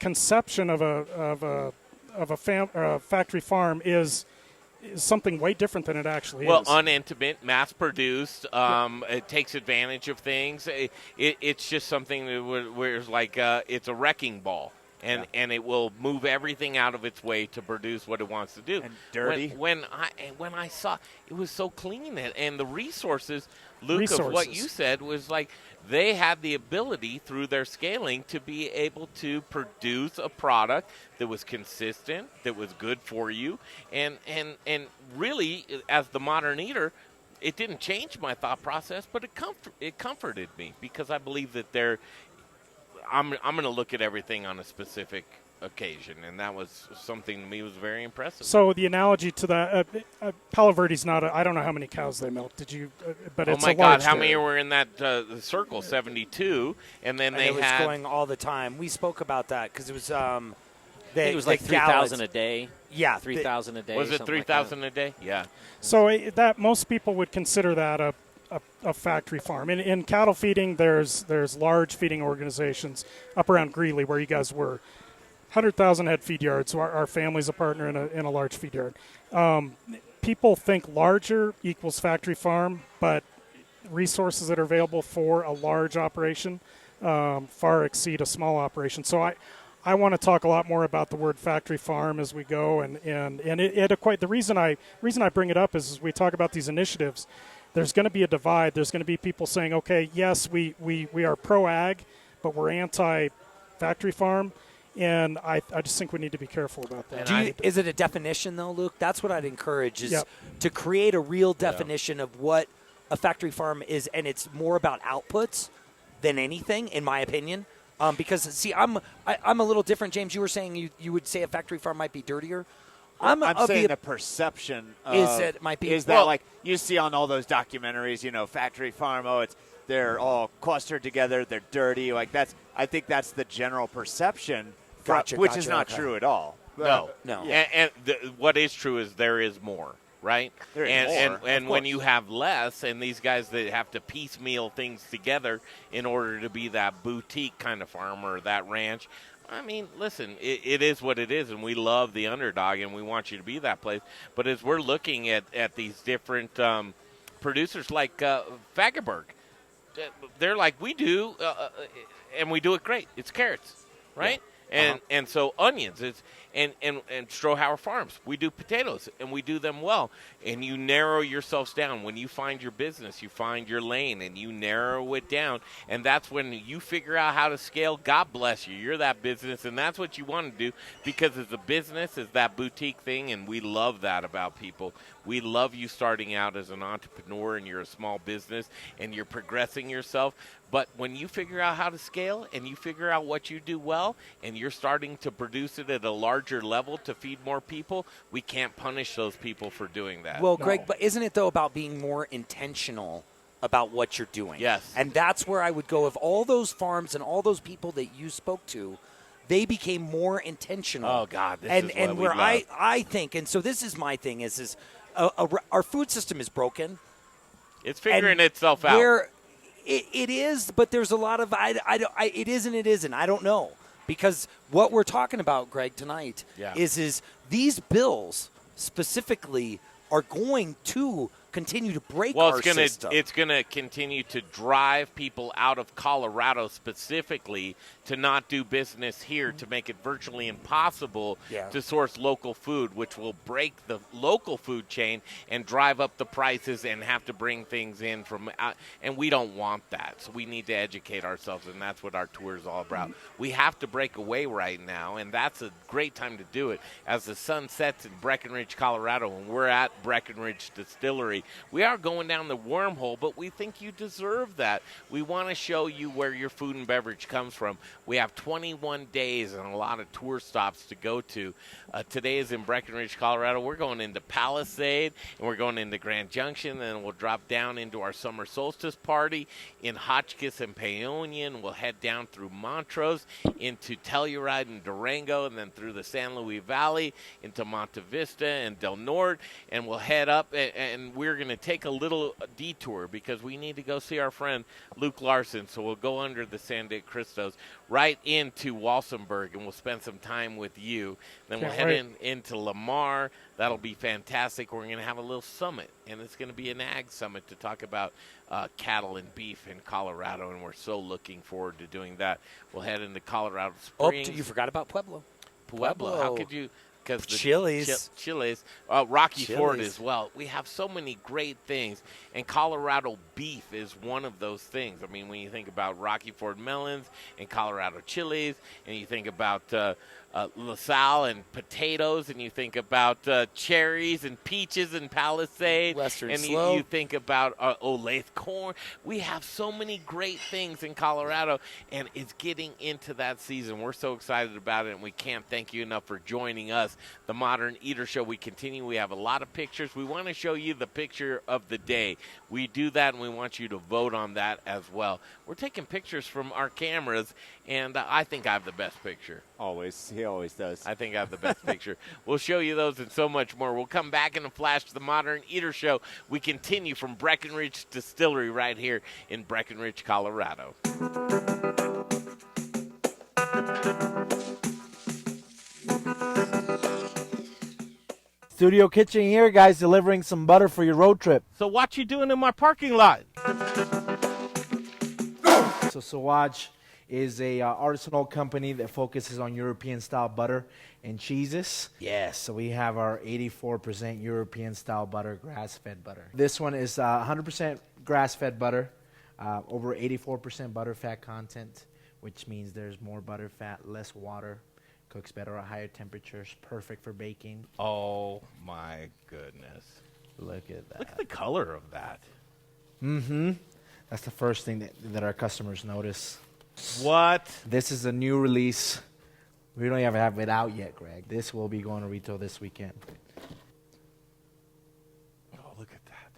Speaker 11: conception of a factory farm is something way different than it actually is.
Speaker 1: Well, unintimate, mass-produced. It takes advantage of things. It's just something where it's like it's a wrecking ball. and it will move everything out of its way to produce what it wants to do.
Speaker 3: And dirty.
Speaker 1: When I saw it was so clean, and the resources, Luke, of what you said was like they had the ability through their scaling to be able to produce a product that was consistent, that was good for you, and really, as the modern eater, it didn't change my thought process, but it comforted me because I believe that I'm going to look at everything on a specific occasion, and that was something to me was very impressive.
Speaker 11: So the analogy to that, Palo Verde's not. I don't know how many cows they milk. Did you? But it's
Speaker 1: oh my
Speaker 11: a
Speaker 1: God,
Speaker 11: large
Speaker 1: how
Speaker 11: dairy.
Speaker 1: many were in that circle? 72, and then they
Speaker 4: it was
Speaker 1: had
Speaker 4: going all the time. We spoke about that because it was.
Speaker 12: I think it was like 3,000 a day.
Speaker 4: Yeah,
Speaker 12: 3,000 a day.
Speaker 1: Was it 3,000 a day? Yeah.
Speaker 11: So that most people would consider that a factory farm. In cattle feeding, there's large feeding organizations up around Greeley where you guys were. 100,000 head feed yards. So our family's a partner in a large feed yard. People think larger equals factory farm, but resources that are available for a large operation far exceed a small operation. So I want to talk a lot more about the word factory farm as we go, and it equate. The reason I bring it up is we talk about these initiatives. There's going to be a divide. There's going to be people saying, okay, yes, we are pro-ag, but we're anti-factory farm. And I just think we need to be careful about that.
Speaker 4: Is it a definition, though, Luke? That's what I'd encourage, is to create a real definition of what a factory farm is, and it's more about outputs than anything, in my opinion. Because, see, I'm a little different. James, you were saying you would say a factory farm might be dirtier.
Speaker 3: I'm saying the perception is that like you see on all those documentaries, factory farm, they're all clustered together, they're dirty, like I think that's the general perception. Which is not true at all.
Speaker 1: No.
Speaker 3: Yeah.
Speaker 1: And what is true is there is more, right?
Speaker 3: There is more.
Speaker 1: And when you have less, and these guys that have to piecemeal things together in order to be that boutique kind of farm or that ranch, I mean, listen, it is what it is, and we love the underdog, and we want you to be that place. But as we're looking at these different producers like Fagerberg, they're like, we do, and we do it great. It's carrots, right? Yeah. And so onions, and Strohauer Farms, we do potatoes, and we do them well. And you narrow yourselves down. When you find your business, you find your lane, and you narrow it down. And that's when you figure out how to scale. God bless you. You're that business, and that's what you want to do, because as a business, is that boutique thing, and we love that about people. We love you starting out as an entrepreneur, and you're a small business, and you're progressing yourself. But when you figure out how to scale and you figure out what you do well and you're starting to produce it at a larger level to feed more people, we can't punish those people for doing that.
Speaker 4: Well, Greg, but isn't it, though, about being more intentional about what you're doing?
Speaker 1: Yes.
Speaker 4: And that's where I would go. Of all those farms and all those people that you spoke to, they became more intentional.
Speaker 1: Oh, God, this is
Speaker 4: and
Speaker 1: what
Speaker 4: where
Speaker 1: we love.
Speaker 4: I think, and so this is my thing, is our food system is broken.
Speaker 1: It's figuring itself out.
Speaker 4: Where it is, but there's a lot of it is and it isn't. I don't know, because what we're talking about, Greg, tonight is these bills specifically are going to continue to break our system.
Speaker 1: It's going to continue to drive people out of Colorado specifically to not do business here, to make it virtually impossible to source local food, which will break the local food chain and drive up the prices and have to bring things in from out. And we don't want that. So we need to educate ourselves, and that's what our tour is all about. We have to break away right now, and that's a great time to do it. As the sun sets in Breckenridge, Colorado, and we're at Breckenridge Distillery, we are going down the wormhole, but we think you deserve that. We want to show you where your food and beverage comes from. We have 21 days and a lot of tour stops to go to. Today is in Breckenridge, Colorado. We're going into Palisade, and we're going into Grand Junction, and we'll drop down into our summer solstice party in Hotchkiss and Paonia, and we'll head down through Montrose into Telluride and Durango, and then through the San Luis Valley into Monte Vista and Del Norte, and we'll head up, and we're we're going to take a little detour because we need to go see our friend Luke Larson. So we'll go under the San Diego Cristos right into Walsenburg, and we'll spend some time with you. Then we'll head into Lamar. That'll be fantastic. We're going to have a little summit, and it's going to be an ag summit to talk about cattle and beef in Colorado, and we're so looking forward to doing that. We'll head into Colorado Springs.
Speaker 4: Oh, you forgot about Pueblo.
Speaker 1: Pueblo. How could you? Because
Speaker 4: Chili's.
Speaker 1: Rocky Ford as well. We have so many great things, and Colorado beef is one of those things. I mean, when you think about Rocky Ford melons and Colorado chilies, and you think about LaSalle and potatoes, and you think about cherries and peaches and Palisade,
Speaker 4: Western
Speaker 1: and
Speaker 4: Slope.
Speaker 1: you think about Olathe corn. We have so many great things in Colorado, and it's getting into that season. We're so excited about it, and we can't thank you enough for joining us. The Modern Eater Show, we continue. We have a lot of pictures. We want to show you the picture of the day. We do that, and we want you to vote on that as well. We're taking pictures from our cameras, and I think I have the best picture.
Speaker 3: Always. He always does.
Speaker 1: I think I have the best picture. We'll show you those and so much more. We'll come back in a flash to the Modern Eater Show. We continue from Breckenridge Distillery right here in Breckenridge, Colorado.
Speaker 13: Studio Kitchen here, guys, delivering some butter for your road trip.
Speaker 1: So what you doing in my parking lot?
Speaker 13: So Sawaj is a artisanal company that focuses on European-style butter and cheeses. Yes, so we have our 84% European-style butter, grass-fed butter. This one is 100% grass-fed butter, over 84% butter fat content, which means there's more butter fat, less water. Cooks better at higher temperatures, perfect for baking.
Speaker 1: Oh, my goodness.
Speaker 13: Look at that.
Speaker 1: Look at the color of that.
Speaker 13: Mm-hmm. That's the first thing that our customers notice.
Speaker 1: What?
Speaker 13: This is a new release. We don't even have it out yet, Greg. This will be going to retail this weekend.
Speaker 1: Oh, look at that.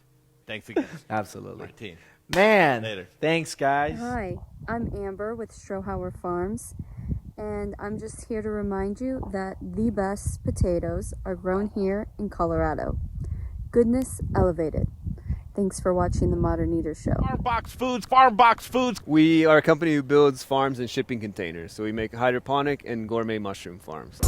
Speaker 1: Thanks again.
Speaker 13: Absolutely.
Speaker 1: Martine.
Speaker 13: Man.
Speaker 1: Later.
Speaker 13: Thanks, guys.
Speaker 14: Hi, I'm Amber with Strohauer Farms. And I'm just here to remind you that the best potatoes are grown here in Colorado. Goodness elevated. Thanks for watching the Modern Eater Show.
Speaker 1: Farm Box Foods.
Speaker 15: We are a company who builds farms and shipping containers. So we make hydroponic and gourmet mushroom farms.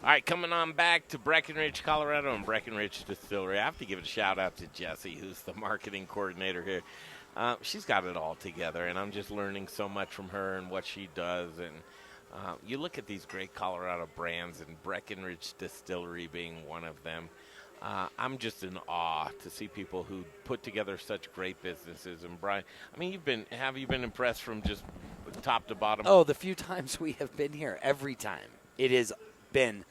Speaker 1: All right, coming on back to Breckenridge, Colorado, and Breckenridge Distillery. I have to give a shout-out to Jessie, who's the marketing coordinator here. She's got it all together, and I'm just learning so much from her and what she does. And you look at these great Colorado brands, and Breckenridge Distillery being one of them. I'm just in awe to see people who put together such great businesses. And Brian, I mean, have you been impressed from just top to bottom?
Speaker 4: Oh, the few times we have been here, every time it has been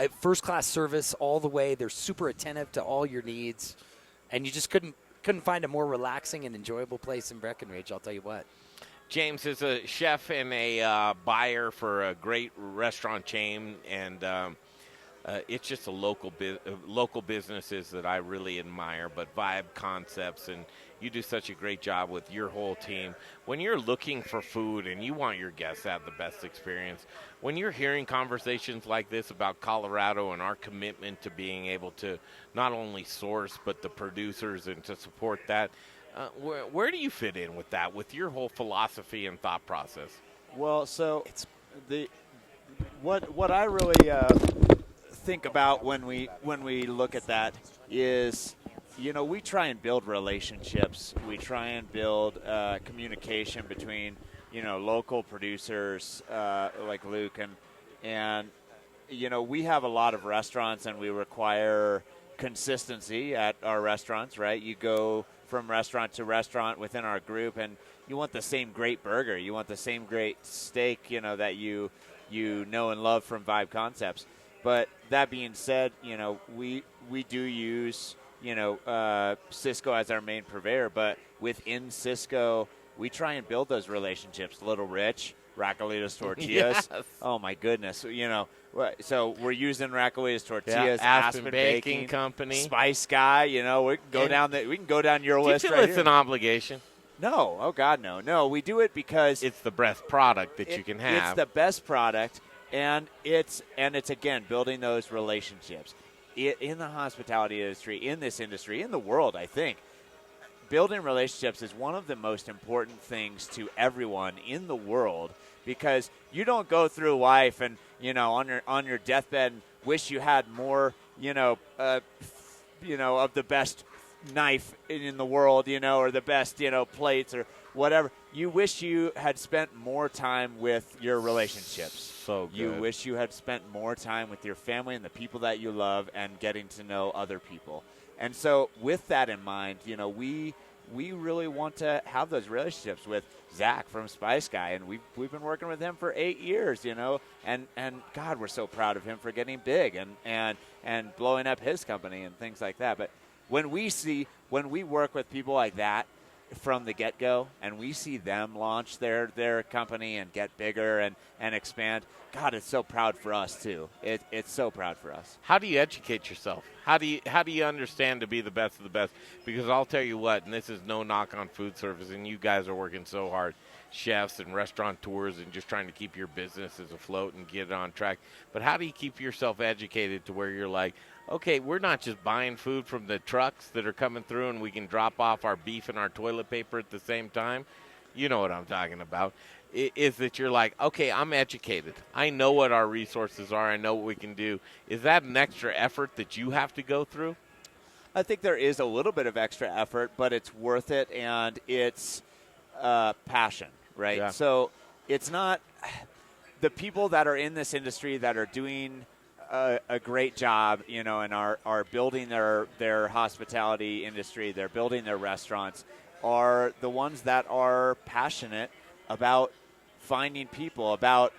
Speaker 4: a first-class service all the way. They're super attentive to all your needs, and you just couldn't find a more relaxing and enjoyable place in Breckenridge, I'll tell you what.
Speaker 1: James is a chef and a buyer for a great restaurant chain, and it's just a local businesses that I really admire, but Vibe Concepts, and you do such a great job with your whole team. When you're looking for food and you want your guests to have the best experience, when you're hearing conversations like this about Colorado and our commitment to being able to not only source but the producers and to support that, where do you fit in with that, with your whole philosophy and thought process?
Speaker 3: Well, so it's what I really think about when we look at that is, you know, we try and build relationships. We try and build communication between, you know, local producers like Luke and you know, we have a lot of restaurants and we require consistency at our restaurants, right? You go from restaurant to restaurant within our group and you want the same great burger. You want the same great steak, you know, that you know and love from Vibe Concepts. But that being said, we do use Cisco as our main purveyor, but within Cisco, we try and build those relationships. Little Rich, Raquelitas Tortillas.
Speaker 1: Yes.
Speaker 3: Oh my goodness, so we're using Raquelitas Tortillas,
Speaker 1: Aspen Baking Company,
Speaker 3: Spice Guy. We can go down your list.
Speaker 1: Do you feel
Speaker 3: right
Speaker 1: it's
Speaker 3: here.
Speaker 1: an obligation?
Speaker 3: No, oh God, no. We do it because
Speaker 1: it's the best product that you can have.
Speaker 3: It's the best product, and it's again building those relationships in the hospitality industry, in this industry, in the world. I think building relationships is one of the most important things to everyone in the world, because you don't go through life and on your deathbed and wish you had more of the best knife in the world, or the best plates or whatever. You wish you had spent more time with your relationships.
Speaker 1: So good.
Speaker 3: You wish you had spent more time with your family and the people that you love and getting to know other people. And so with that in mind, we really want to have those relationships with Zach from Spice Guy, and we've been working with him for 8 years, and God, we're so proud of him for getting big and blowing up his company and things like that. But when we work with people like that from the get-go, and we see them launch their company and get bigger and expand, God, it's so proud for us too. It's so proud for us.
Speaker 1: How do you educate yourself? How do you understand to be the best of the best? Because I'll tell you what, and this is no knock on food service, and you guys are working so hard, chefs and restaurateurs, and just trying to keep your businesses afloat and get it on track. But how do you keep yourself educated to where you're like, okay, we're not just buying food from the trucks that are coming through and we can drop off our beef and our toilet paper at the same time? You know what I'm talking about. Is that you're like, okay, I'm educated. I know what our resources are. I know what we can do. Is that an extra effort that you have to go through?
Speaker 3: I think there is a little bit of extra effort, but it's worth it, and it's passion, right?
Speaker 1: Yeah.
Speaker 3: So it's not the people that are in this industry that are doing a great job, and are building their hospitality industry, they're building their restaurants, are the ones that are passionate about finding people, about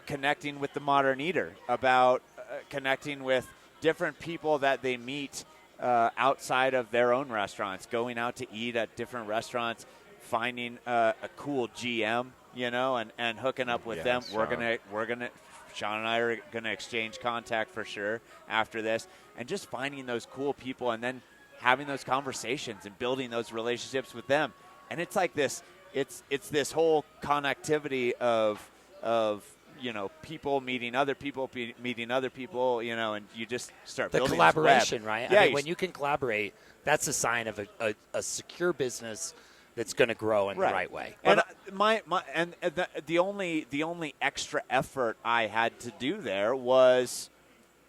Speaker 3: connecting with the modern eater, about connecting with different people that they meet outside of their own restaurants, going out to eat at different restaurants, finding a cool GM, and hooking up with them.
Speaker 1: Sean.
Speaker 3: We're gonna Sean and I are gonna exchange contact for sure after this, and just finding those cool people and then having those conversations and building those relationships with them. And it's like this. It's this whole connectivity of people meeting other people, meeting other people, and you just start
Speaker 4: the
Speaker 3: building
Speaker 4: collaboration,
Speaker 3: this web.
Speaker 4: right?
Speaker 3: Yeah,
Speaker 4: I mean, when you can collaborate, that's a sign of a secure business that's going to grow in the right way.
Speaker 3: And the only extra effort I had to do there was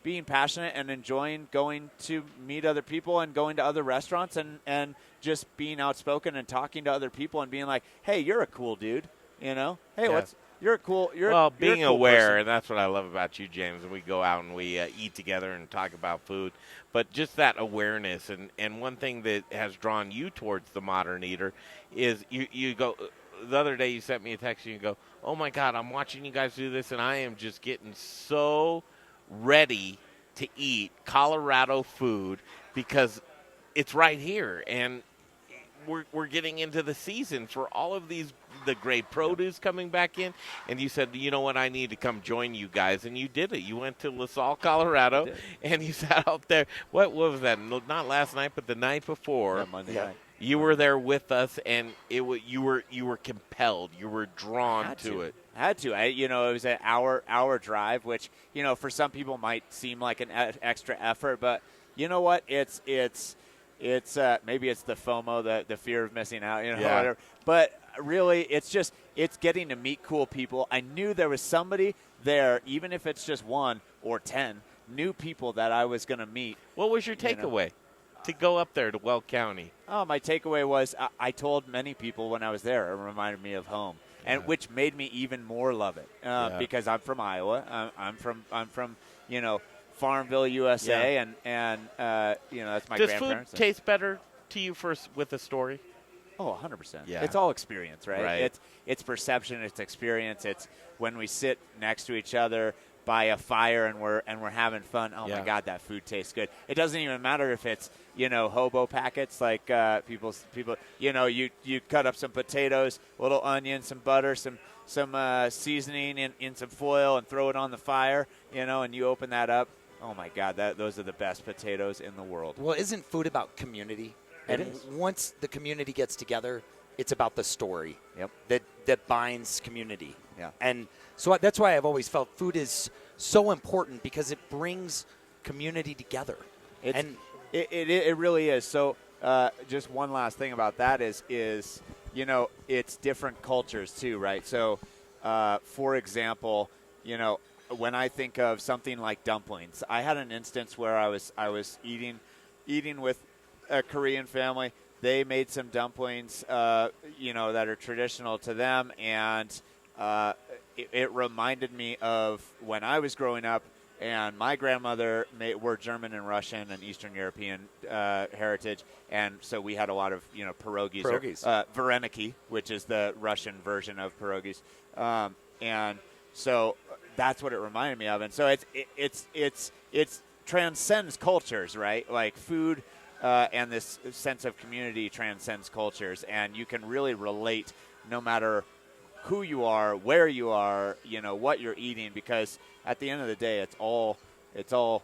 Speaker 3: being passionate and enjoying going to meet other people and going to other restaurants and just being outspoken and talking to other people and being like, hey, you're a cool dude, Hey, you're a cool.
Speaker 1: Being
Speaker 3: a cool
Speaker 1: aware,
Speaker 3: person.
Speaker 1: and that's what I love about you, James. And we go out and we eat together and talk about food, but just that awareness. And one thing that has drawn you towards the modern eater is you go. The other day you sent me a text and you go, oh my God, I'm watching you guys do this, and I am just getting the ready to eat Colorado food because it's right here, and we're getting into the season for all of the great produce coming back in. And you said, you know what, I need to come join you guys, and you did it. You went to La Salle, Colorado, and you sat out there. What was that? Not last night, but the night before.
Speaker 3: Monday night.
Speaker 1: You were there with us, and you were compelled. You were drawn to it.
Speaker 3: Had to. It was an hour drive, which for some people might seem like an extra effort, but you know what? It's maybe it's the FOMO, the fear of missing out, whatever. But really, it's getting to meet cool people. I knew there was somebody there, even if it's just 1 or 10 new people that I was going to meet.
Speaker 1: What was your takeaway? To go up there to Weld County?
Speaker 3: Oh, my takeaway was I told many people when I was there, it reminded me of home, and which made me even more love it because I'm from Iowa. I'm from Farmville, USA, and that's my grandparents.
Speaker 1: Does food taste better to you with a story?
Speaker 3: Oh, 100%.
Speaker 1: Yeah.
Speaker 3: It's all experience, right? It's perception, it's experience. It's when we sit next to each other, by a fire and we're having fun. Oh
Speaker 1: Yeah.
Speaker 3: my God, that food tastes good. It doesn't even matter if it's hobo packets like people you cut up some potatoes, a little onion, some butter, some seasoning in some foil and throw it on the fire, and you open that up. Oh my God, those are the best potatoes in the world.
Speaker 4: Well, isn't food about community?
Speaker 3: It
Speaker 4: And
Speaker 3: is.
Speaker 4: once the community gets together, it's about the story.
Speaker 3: Yep.
Speaker 4: That binds community.
Speaker 3: Yeah.
Speaker 4: And so that's why I've always felt food is so important, because it brings community together.
Speaker 3: It really is. So just one last thing about that is it's different cultures too, right? So for example, when I think of something like dumplings, I had an instance where I was eating with a Korean family. They made some dumplings, that are traditional to them, and it reminded me of when I was growing up, and my grandmother were German and Russian and Eastern European heritage, and so we had a lot of pierogies. Vareniki, which is the Russian version of pierogies, and so that's what it reminded me of. And so it's transcends cultures, right? Like food. And this sense of community transcends cultures, and you can really relate no matter who you are, where you are, what you're eating, because at the end of the day, it's all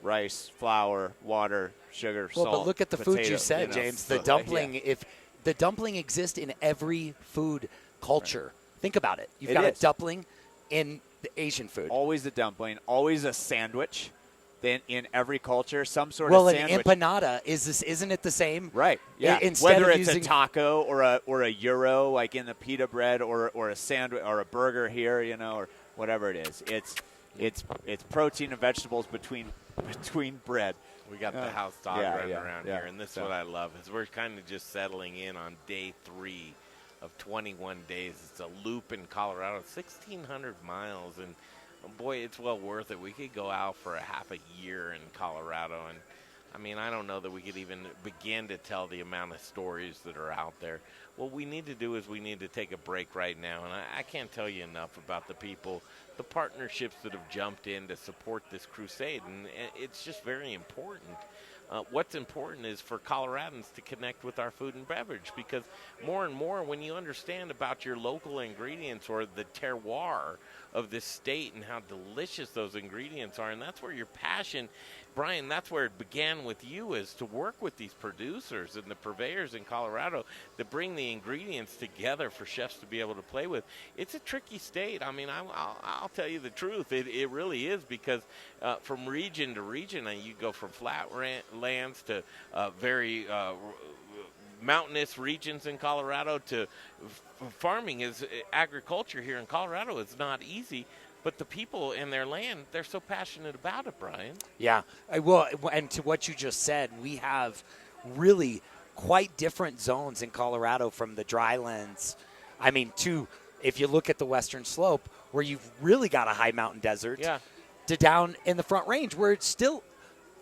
Speaker 3: rice, flour, water, sugar, salt.
Speaker 4: Well, but look at the food you said,
Speaker 3: know,
Speaker 4: James.
Speaker 3: so,
Speaker 4: The dumpling, if the dumpling exists in every food culture. Right. Think about it. You've got a dumpling in the Asian food.
Speaker 3: Always a dumpling, always a sandwich. In every culture, some sort of sandwich.
Speaker 4: Well, an empanada isn't it the same?
Speaker 3: Right. Yeah.
Speaker 4: Instead
Speaker 3: Whether
Speaker 4: of
Speaker 3: it's
Speaker 4: using
Speaker 3: a taco or a gyro, like in the pita bread, or a sandwich or a burger here, or whatever it is, it's protein and vegetables between bread.
Speaker 1: We got the house dog running around here, and this is what I love is we're kind of just settling in on day 3 of 21 days. It's a loop in Colorado, 1,600 miles, and boy, it's well worth it. We could go out for a half a year in Colorado, and I mean, I don't know that we could even begin to tell the amount of stories that are out there. What we need to do is we need to take a break right now, and I can't tell you enough about the people, the partnerships that have jumped in to support this crusade, and it's just very important. What's important is for Coloradans to connect with our food and beverage, because more and more when you understand about your local ingredients or the terroir of this state and how delicious those ingredients are, and that's where your passion, Brian, that's where it began with you, is to work with these producers and the purveyors in Colorado that bring the ingredients together for chefs to be able to play with. It's a tricky state. I mean, I'll tell you the truth. It really is, because from region to region, you go from flat lands to very mountainous regions in Colorado to farming. Is agriculture here in Colorado is not easy. But the people in their land, they're so passionate about it, Brian.
Speaker 4: Yeah. Well, and to what you just said, we have really quite different zones in Colorado, from the drylands. I mean, if you look at the western slope, where you've really got a high mountain desert, to down in the Front Range, where it's still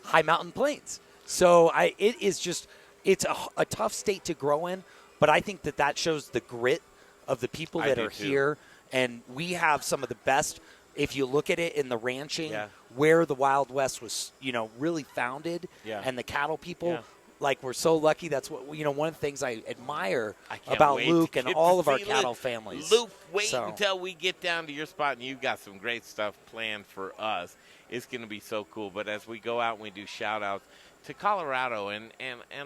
Speaker 4: high mountain plains. So it's a tough state to grow in, but I think that shows the grit of the people that are here. And we have some of the best, if you look at it in the ranching, where the Wild West was, really founded, and the cattle people, like, we're so lucky. That's what, one of the things I admire about Luke and all of our cattle families.
Speaker 1: Luke, wait until we get down to your spot, and you've got some great stuff planned for us. It's going to be so cool. But as we go out and we do shout-outs to Colorado, and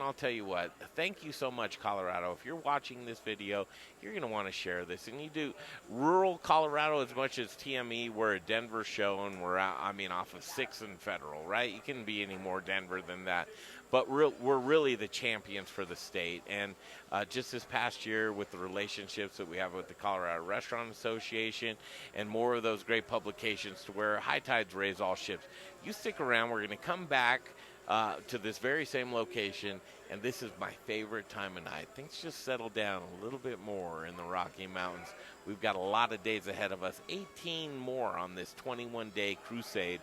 Speaker 1: I'll tell you what, thank you so much, Colorado. If you're watching this video, you're going to want to share this. And you do rural Colorado as much as TME. We're a Denver show, and we're out, off of 6th and Federal, right? You couldn't be any more Denver than that. But we're really the champions for the state. And just this past year, with the relationships that we have with the Colorado Restaurant Association and more of those great publications, to where high tides raise all ships. You stick around. We're going to come back to this very same location, and this is my favorite time of night. Things just settle down a little bit more in the Rocky Mountains. We've got a lot of days ahead of us, 18 more on this 21-day crusade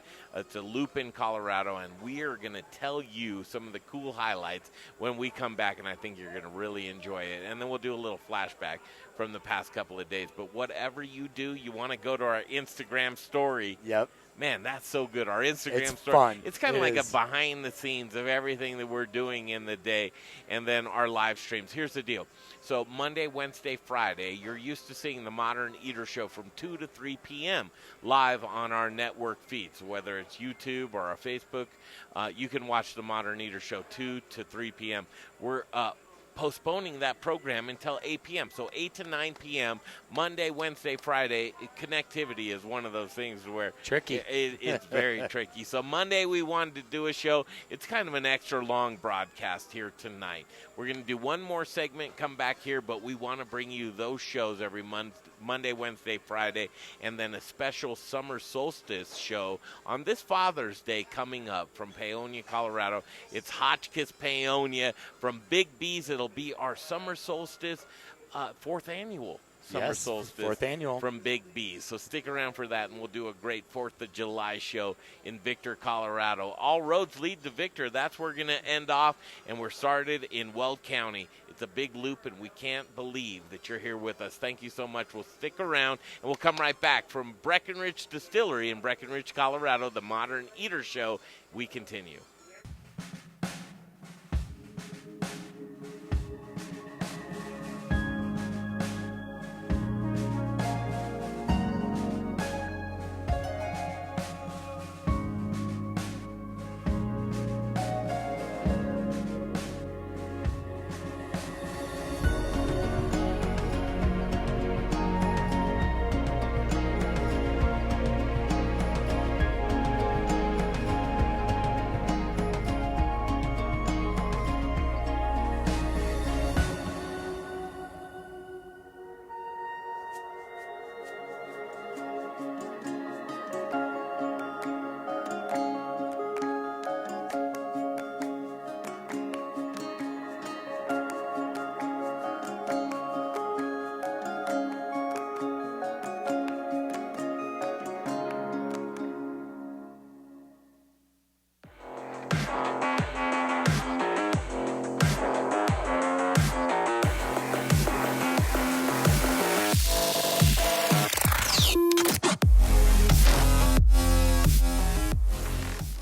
Speaker 1: to Loop in Colorado, and we are going to tell you some of the cool highlights when we come back, and I think you're going to really enjoy it. And then we'll do a little flashback from the past couple of days. But whatever you do, you want to go to our Instagram story.
Speaker 4: Yep.
Speaker 1: Man, that's so good. Our Instagram
Speaker 4: It's
Speaker 1: story.
Speaker 4: fun.
Speaker 1: It's kind of
Speaker 4: It
Speaker 1: like
Speaker 4: is.
Speaker 1: a behind the scenes of everything that we're doing in the day, and then our live streams. Here's the deal. So Monday, Wednesday, Friday, you're used to seeing the Modern Eater Show from 2 to 3 p.m. live on our network feeds, whether it's YouTube or our Facebook. You can watch the Modern Eater Show 2 to 3 p.m. We're postponing that program until 8 p.m. So 8 to 9 p.m., Monday, Wednesday, Friday. Connectivity is one of those things where
Speaker 4: Tricky.
Speaker 1: It's very tricky. So Monday we wanted to do a show. It's kind of an extra long broadcast here tonight. We're going to do one more segment, come back here, but we want to bring you those shows every month, Monday, Wednesday, Friday, and then a special summer solstice show on this Father's Day coming up from Paonia, Colorado. It's Hotchkiss Paonia. From Big B's, it'll be our summer solstice, 4th annual summer
Speaker 4: Yes,
Speaker 1: solstice.
Speaker 4: 4th annual.
Speaker 1: From Big B's. So stick around for that, and we'll do a great 4th of July show in Victor, Colorado. All roads lead to Victor. That's where we're going to end off, and we're started in Weld County. It's a big loop, and we can't believe that you're here with us. Thank you so much. We'll stick around, and we'll come right back from Breckenridge Distillery in Breckenridge, Colorado, the Modern Eater Show. We continue.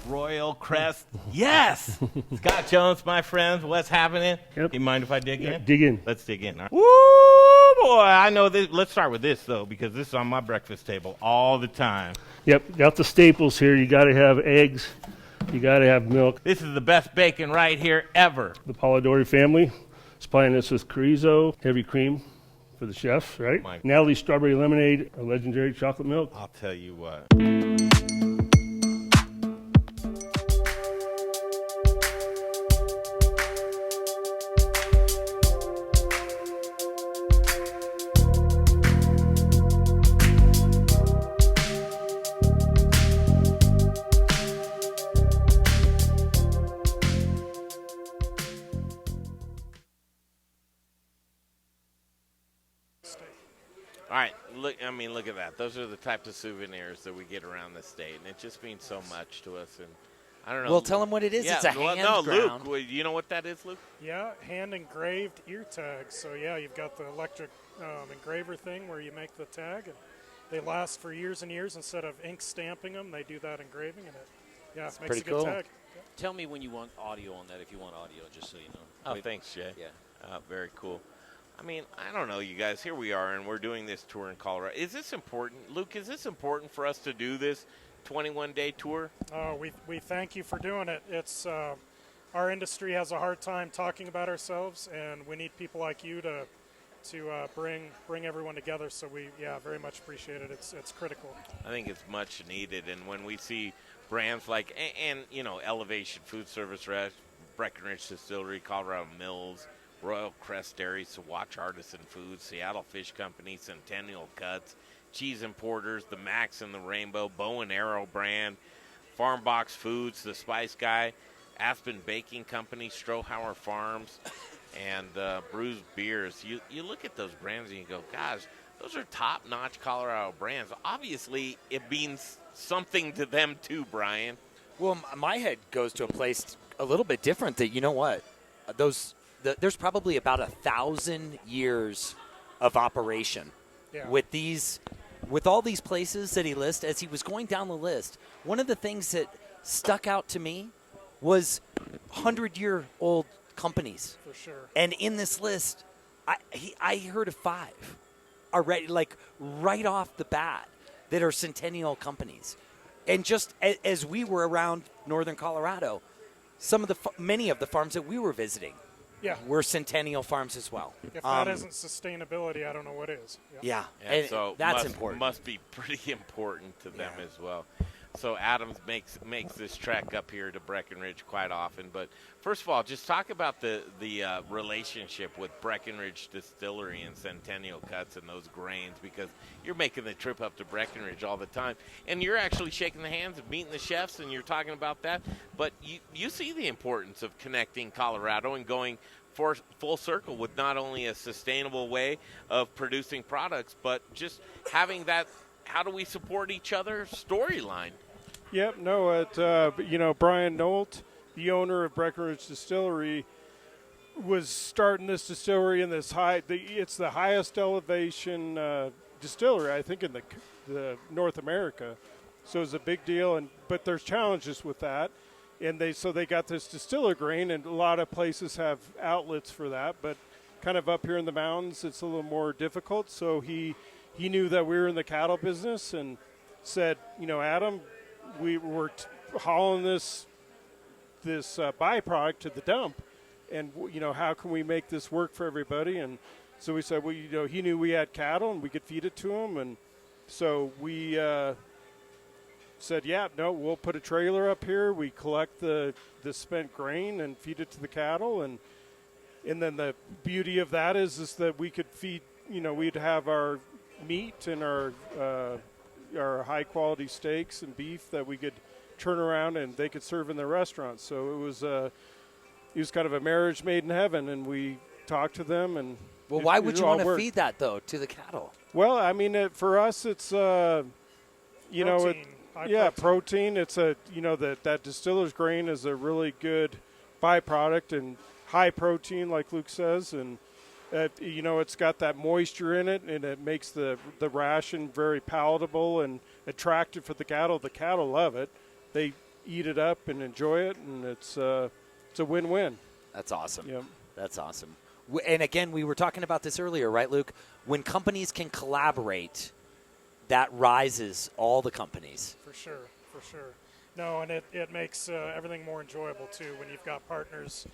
Speaker 16: Royal Crest. Yes! Scott Jones, my friends, what's happening? Yep. You mind if I dig in?
Speaker 17: Dig in.
Speaker 16: Let's dig in. All right. Woo, boy, I know this. Let's start with this, though, because this is on my breakfast table all the time.
Speaker 17: Yep, got the staples here. You got to have eggs. You got to have milk.
Speaker 16: This is the best bacon right here ever.
Speaker 17: The Polidori family supplying us with chorizo, heavy cream for the chefs, right? Natalie's strawberry lemonade, a legendary chocolate milk.
Speaker 16: I'll tell you what. All right, look at that. Those are the types of souvenirs that we get around the state, and it just means so much to us. And I don't know.
Speaker 4: Well, tell them what it is.
Speaker 16: Yeah,
Speaker 4: It's a hand
Speaker 16: no,
Speaker 4: ground.
Speaker 16: Luke, you know what that is, Luke?
Speaker 11: Yeah, hand engraved ear tags. So yeah, you've got the electric engraver thing where you make the tag, and they last for years and years. Instead of ink stamping them, they do that engraving, and it makes
Speaker 12: pretty
Speaker 11: a good tag.
Speaker 12: Tell me when you want audio on that, if you want audio, just so you know.
Speaker 1: Oh, thanks, Jay.
Speaker 12: Yeah.
Speaker 1: Very cool. I mean, I don't know, you guys. Here we are, and we're doing this tour in Colorado. Is this important? Luke, is this important for us to do this 21-day tour?
Speaker 11: We thank you for doing it. It's our industry has a hard time talking about ourselves, and we need people like you to bring everyone together. So we very much appreciate it. It's critical.
Speaker 1: I think it's much needed, and when we see brands like and Elevation Food Service, Breckenridge Distillery, Colorado Mills, Royal Crest Dairy, Swatch Artisan Foods, Seattle Fish Company, Centennial Cuts, Cheese Importers, the Max and the Rainbow, Bow and Arrow brand, Farm Box Foods, the Spice Guy. Aspen Baking Company, Strohauer Farms, and Brews Beers. You look at those brands and you go, gosh, those are top-notch Colorado brands. Obviously, it means something to them too, Brian.
Speaker 4: Well, my head goes to a place a little bit different. That, you know what, there's probably about 1,000 years of operation with all these places that he lists. As he was going down the list, one of the things that stuck out to me was 100-year-old companies.
Speaker 11: For sure.
Speaker 4: And in this list, I heard of 5 already, like right off the bat, that are Centennial companies. And just as we were around northern Colorado, many of the farms that we were visiting were Centennial farms as well.
Speaker 11: If that isn't sustainability, I don't know what is.
Speaker 4: Yeah,
Speaker 1: and so
Speaker 4: that's important.
Speaker 1: Must be pretty important to them as well. So Adams makes this trek up here to Breckenridge quite often. But first of all, just talk about the relationship with Breckenridge Distillery and Centennial Cuts and those grains, because you're making the trip up to Breckenridge all the time, and you're actually shaking the hands of meeting the chefs, and you're talking about that. But you see the importance of connecting Colorado and going for full circle with not only a sustainable way of producing products, but just having that how do we support each other storyline.
Speaker 18: Yep, no, Brian Nolt, the owner of Breckenridge Distillery, was starting this distillery in this it's the highest elevation distillery, I think, in the North America. So it's a big deal, but there's challenges with that. And they got this distiller grain, and a lot of places have outlets for that, but kind of up here in the mountains, it's a little more difficult. So he knew that we were in the cattle business and said, Adam, we were hauling this byproduct to the dump, and how can we make this work for everybody? And so we said, well, he knew we had cattle and we could feed it to him, and so we said, we'll put a trailer up here. We collect the spent grain and feed it to the cattle, and then the beauty of that is that we could feed. We'd have our meat and our high quality steaks and beef that we could turn around and they could serve in their restaurants. So it was kind of a marriage made in heaven, and we talked to them. And
Speaker 4: why would you want to feed that though to the cattle?
Speaker 18: Well, I mean, for us, it's protein. Protein. It's that distiller's grain is a really good byproduct and high protein, like Luke says, and it's got that moisture in it, and it makes the ration very palatable and attractive for the cattle. The cattle love it; they eat it up and enjoy it, and it's a win-win.
Speaker 4: That's awesome.
Speaker 18: Yep.
Speaker 4: That's awesome. And again, we were talking about this earlier, right, Luke? When companies can collaborate, that rises all the companies.
Speaker 11: For sure. No, and it makes everything more enjoyable too when you've got partners.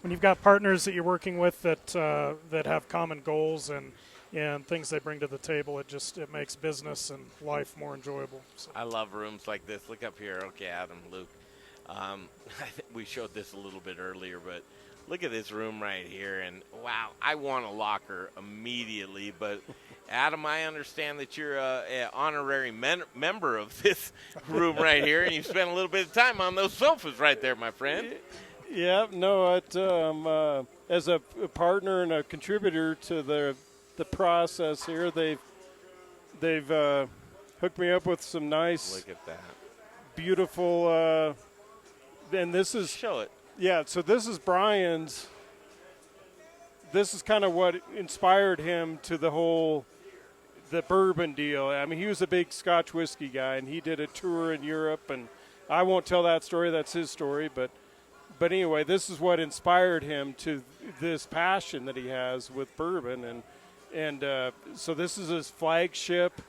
Speaker 11: When you've got partners that you're working with that have common goals and things they bring to the table, it makes business and life more enjoyable. So.
Speaker 1: I love rooms like this. Look up here. Okay, Adam, Luke. I think we showed this a little bit earlier, but look at this room right here. And, wow, I want a locker immediately. But, Adam, I understand that you're an honorary member of this room right here, and you spent a little bit of time on those sofas right there, my friend.
Speaker 18: Yeah, no, as a partner and a contributor to the process here, they've hooked me up with some nice,
Speaker 1: look at that,
Speaker 18: beautiful. And this is
Speaker 1: show it.
Speaker 18: Yeah, so this is Brian's. This is kind of what inspired him to the bourbon deal. I mean, he was a big Scotch whiskey guy, and he did a tour in Europe, and I won't tell that story. That's his story, but anyway, this is what inspired him to this passion that he has with bourbon, and so this is his flagship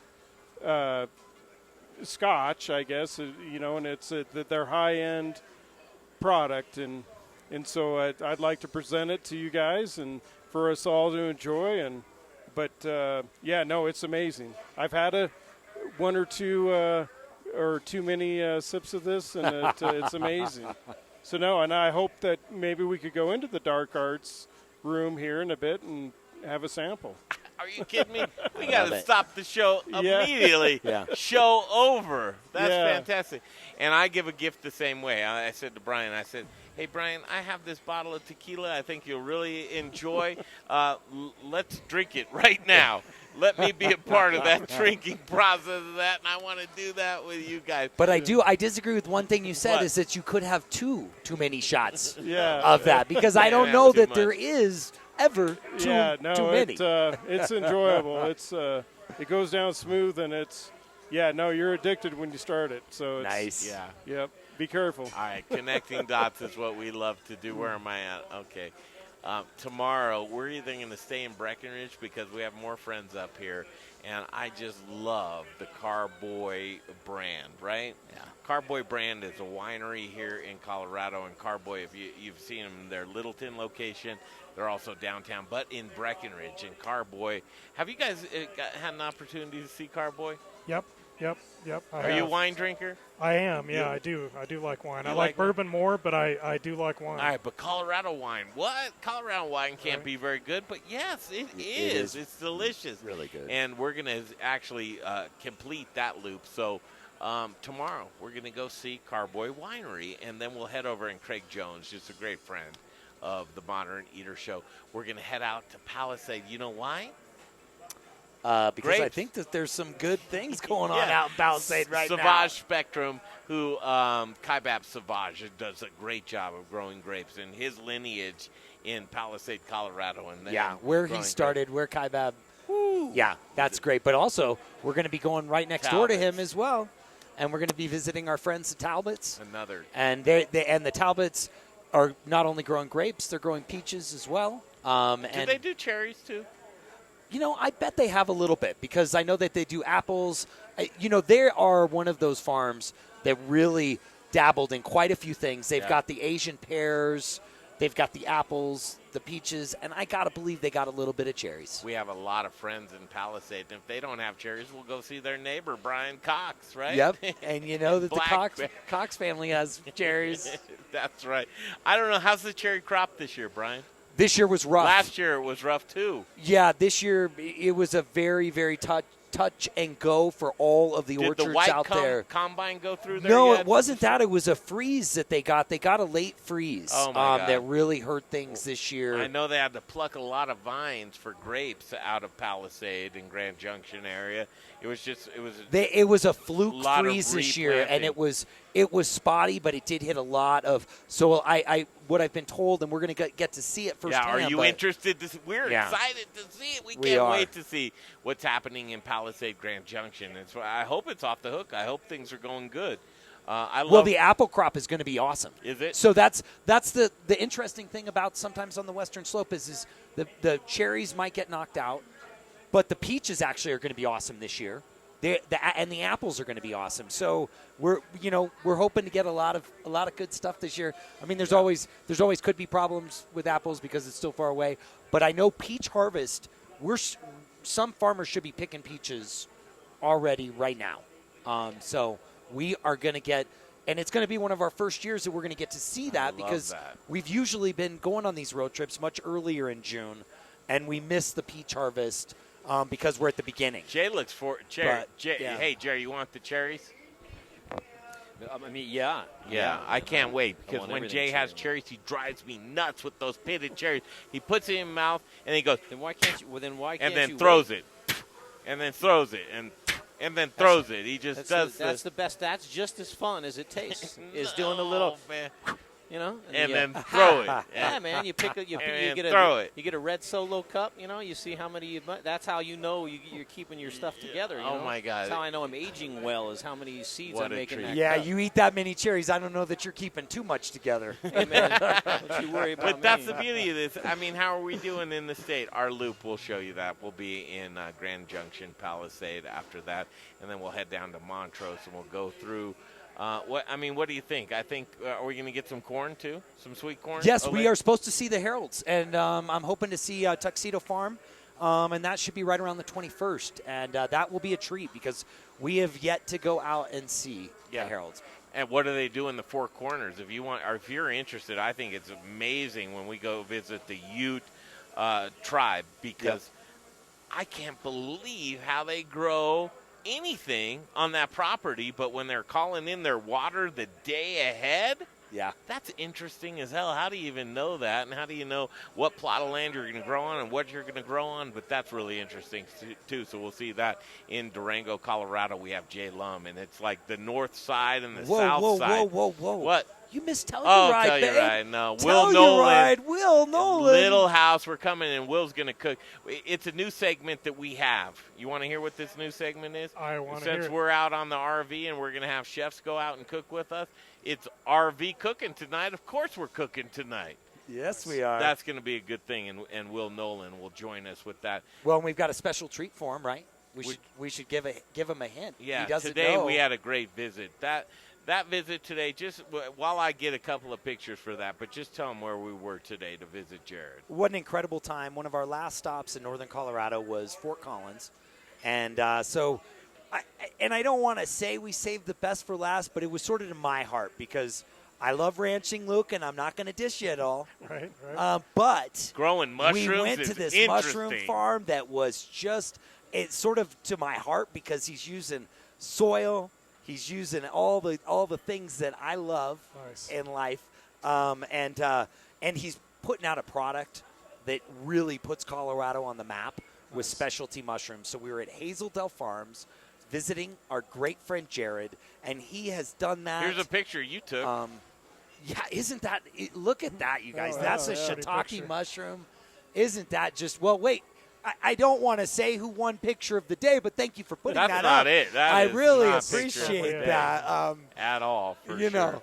Speaker 18: Scotch, I guess, and it's their high-end product, and so I'd like to present it to you guys and for us all to enjoy, but it's amazing. I've had one or two or too many sips of this, and it's amazing. So no, and I hope that maybe we could go into the dark arts room here in a bit and have a sample.
Speaker 1: Are you kidding me? We got to
Speaker 4: it.
Speaker 1: stop the show immediately.
Speaker 4: Yeah.
Speaker 1: Show over. That's fantastic. And I give a gift the same way. I said to Brian, I said, hey, Brian, I have this bottle of tequila I think you'll really enjoy. Let's drink it right now. Let me be a part of that drinking process of that, and I want to do that with you guys.
Speaker 4: But I disagree with one thing you said is that you could have too many shots
Speaker 18: Yeah.
Speaker 4: of that because I don't know that there is ever too many.
Speaker 18: It's enjoyable. It goes down smooth, and you're addicted when you start it. So it's,
Speaker 4: nice.
Speaker 1: Yeah.
Speaker 18: Yep. Be careful.
Speaker 1: All right, connecting dots is what we love to do. Where am I at? Okay. Tomorrow, we're either going to stay in Breckenridge because we have more friends up here, and I just love the Carboy brand, right? Yeah. Carboy brand is a winery here in Colorado, and Carboy, if you've seen them, their Littleton location, they're also downtown, but in Breckenridge. And Carboy, have you guys had an opportunity to see Carboy?
Speaker 11: Yep.
Speaker 1: Are you a wine drinker?
Speaker 11: I am, yeah, I do. I do like wine. I like bourbon more, but I do like wine.
Speaker 1: All right, but Colorado wine. What? Colorado wine can't be very good, but yes, it is. It's delicious.
Speaker 4: Really good.
Speaker 1: And we're going to actually complete that loop. So tomorrow we're going to go see Carboy Winery, and then we'll head over, and Craig Jones, just a great friend of the Modern Eater Show, we're going to head out to Palisade. You know why?
Speaker 4: Because
Speaker 1: Grapes.
Speaker 4: I think that there's some good things going on out in Palisade right now.
Speaker 1: Sauvage Spectrum, who Kaibab Sauvage does a great job of growing grapes, and his lineage in Palisade, Colorado. And then
Speaker 4: where he started, where Kaibab. Yeah, that's great. But also, we're going to be going right next door to him as well, and we're going to be visiting our friends the Talbots. And and the Talbots are not only growing grapes, they're growing peaches as well.
Speaker 1: Do they do cherries too?
Speaker 4: You know, I bet they have a little bit because I know that they do apples. They are one of those farms that really dabbled in quite a few things. They've got the Asian pears, they've got the apples, the peaches, and I got to believe they got a little bit of cherries.
Speaker 1: We have a lot of friends in Palisade, and if they don't have cherries, we'll go see their neighbor, Brian Cox, right?
Speaker 4: Yep, and you know that the Cox family has cherries.
Speaker 1: That's right. I don't know. How's the cherry crop this year, Brian?
Speaker 4: This year was rough.
Speaker 1: Last year it was rough, too.
Speaker 4: Yeah, this year it was a very, very touch and go for all of the orchards out there.
Speaker 1: Did the white combine go through there
Speaker 4: No,
Speaker 1: yet?
Speaker 4: it wasn't that. It was a freeze that they got. They got a late freeze that really hurt things this year.
Speaker 1: I know they had to pluck a lot of vines for grapes out of Palisade and Grand Junction area. It was a fluke freeze this year, and it was spotty, but it did hit a lot of. So what I've been told, and we're going to get to see it firsthand. Yeah, are you interested to see? We're excited to see it. We can't wait to see what's happening in Palisade Grand Junction. I hope it's off the hook. I hope things are going good.
Speaker 4: The apple crop is going to be awesome.
Speaker 1: Is it?
Speaker 4: So that's the interesting thing about sometimes on the Western Slope is the cherries might get knocked out, but the peaches actually are going to be awesome this year. And the apples are going to be awesome. So we're hoping to get a lot of good stuff this year. I mean, there's always could be problems with apples because it's still far away. But I know peach harvest. Some farmers should be picking peaches already right now. So we are going to get, and it's going to be one of our first years that we're going to get to see that because we've usually been going on these road trips much earlier in June, and we miss the peach harvest. Because we're at the beginning.
Speaker 1: Jay looks for cherry. Hey, Jerry, you want the cherries?
Speaker 12: I mean, yeah.
Speaker 1: I can't wait because when Jay has cherries, he drives me nuts with those pitted cherries. He puts it in his mouth and he goes.
Speaker 12: Then why can't you? Well, then why can't
Speaker 1: and then
Speaker 12: you
Speaker 1: throws
Speaker 12: wait?
Speaker 1: it, and then throws it, and then throws it. He just does.
Speaker 12: That's the best. That's just as fun as it tastes. Is doing a little.
Speaker 1: Man.
Speaker 12: And
Speaker 1: then throw it.
Speaker 12: Yeah, man. You get a red Solo cup. You see how many. That's how you know you're keeping your stuff together.
Speaker 1: Oh my God!
Speaker 12: That's how I know I'm aging well. Is how many seeds I'm making. That
Speaker 4: yeah,
Speaker 12: cup.
Speaker 4: you eat that many cherries. I don't know that you're keeping too much together.
Speaker 12: Hey, man, don't you worry about
Speaker 1: But that's the beauty of this. I mean, how are we doing in the state? Our loop will show you that. We'll be in Grand Junction, Palisade after that, and then we'll head down to Montrose and we'll go through. What do you think? I think, are we going to get some corn, too? Some sweet corn?
Speaker 4: Yes, we are supposed to see the Heralds, and I'm hoping to see Tuxedo Farm, and that should be right around the 21st, and that will be a treat because we have yet to go out and see the Heralds.
Speaker 1: And what do they do in the Four Corners? If you're interested, I think it's amazing when we go visit the Ute tribe because I can't believe how they grow anything on that property, but when they're calling in their water the day ahead,
Speaker 4: yeah,
Speaker 1: that's interesting as hell. How do you even know that, and how do you know what plot of land you're going to grow on and what you're going to grow on? But that's really interesting, too. So we'll see that in Durango, Colorado. We have Jay Lum, and it's like the north side and the south side.
Speaker 4: Whoa.
Speaker 1: What?
Speaker 4: You missed Telluride,
Speaker 1: Telluride,
Speaker 4: babe.
Speaker 1: no. Will Nolan.
Speaker 4: Will Nolan.
Speaker 1: Little House, we're coming, and Will's going to cook. It's a new segment that we have. You want to hear what this new segment is?
Speaker 11: I want to hear it.
Speaker 1: Since we're out on the RV and we're going to have chefs go out and cook with us, it's RV cooking tonight. Of course we're cooking tonight.
Speaker 4: Yes, we are.
Speaker 1: That's going to be a good thing, and Will Nolan will join us with that.
Speaker 4: Well, and we've got a special treat for him, right? We should give him a hint.
Speaker 1: Yeah,
Speaker 4: he doesn't
Speaker 1: today
Speaker 4: know.
Speaker 1: we had a great visit. That visit today, just while I get a couple of pictures for that, but just tell them where we were today to visit Jared.
Speaker 4: What an incredible time. One of our last stops in northern Colorado was Fort Collins. And I don't want to say we saved the best for last, but it was sort of in my heart because I love ranching, Luke, and I'm not going to dish you at all.
Speaker 11: Right.
Speaker 4: But
Speaker 1: growing mushrooms
Speaker 4: we went to this mushroom farm that was it's sort of to my heart because he's using soil. He's using all the things that I love in life, and he's putting out a product that really puts Colorado on the map with specialty mushrooms. So we were at Hazeldale Farms visiting our great friend Jared, and he has done that.
Speaker 1: Here's a picture you took.
Speaker 4: Yeah, isn't that – look at that, you guys. That's a shiitake mushroom. Isn't that just – well, wait. I don't want to say who won picture of the day, but thank you for putting that up.
Speaker 1: That's not it.
Speaker 4: I really appreciate that.
Speaker 1: At all, for
Speaker 4: you
Speaker 1: sure.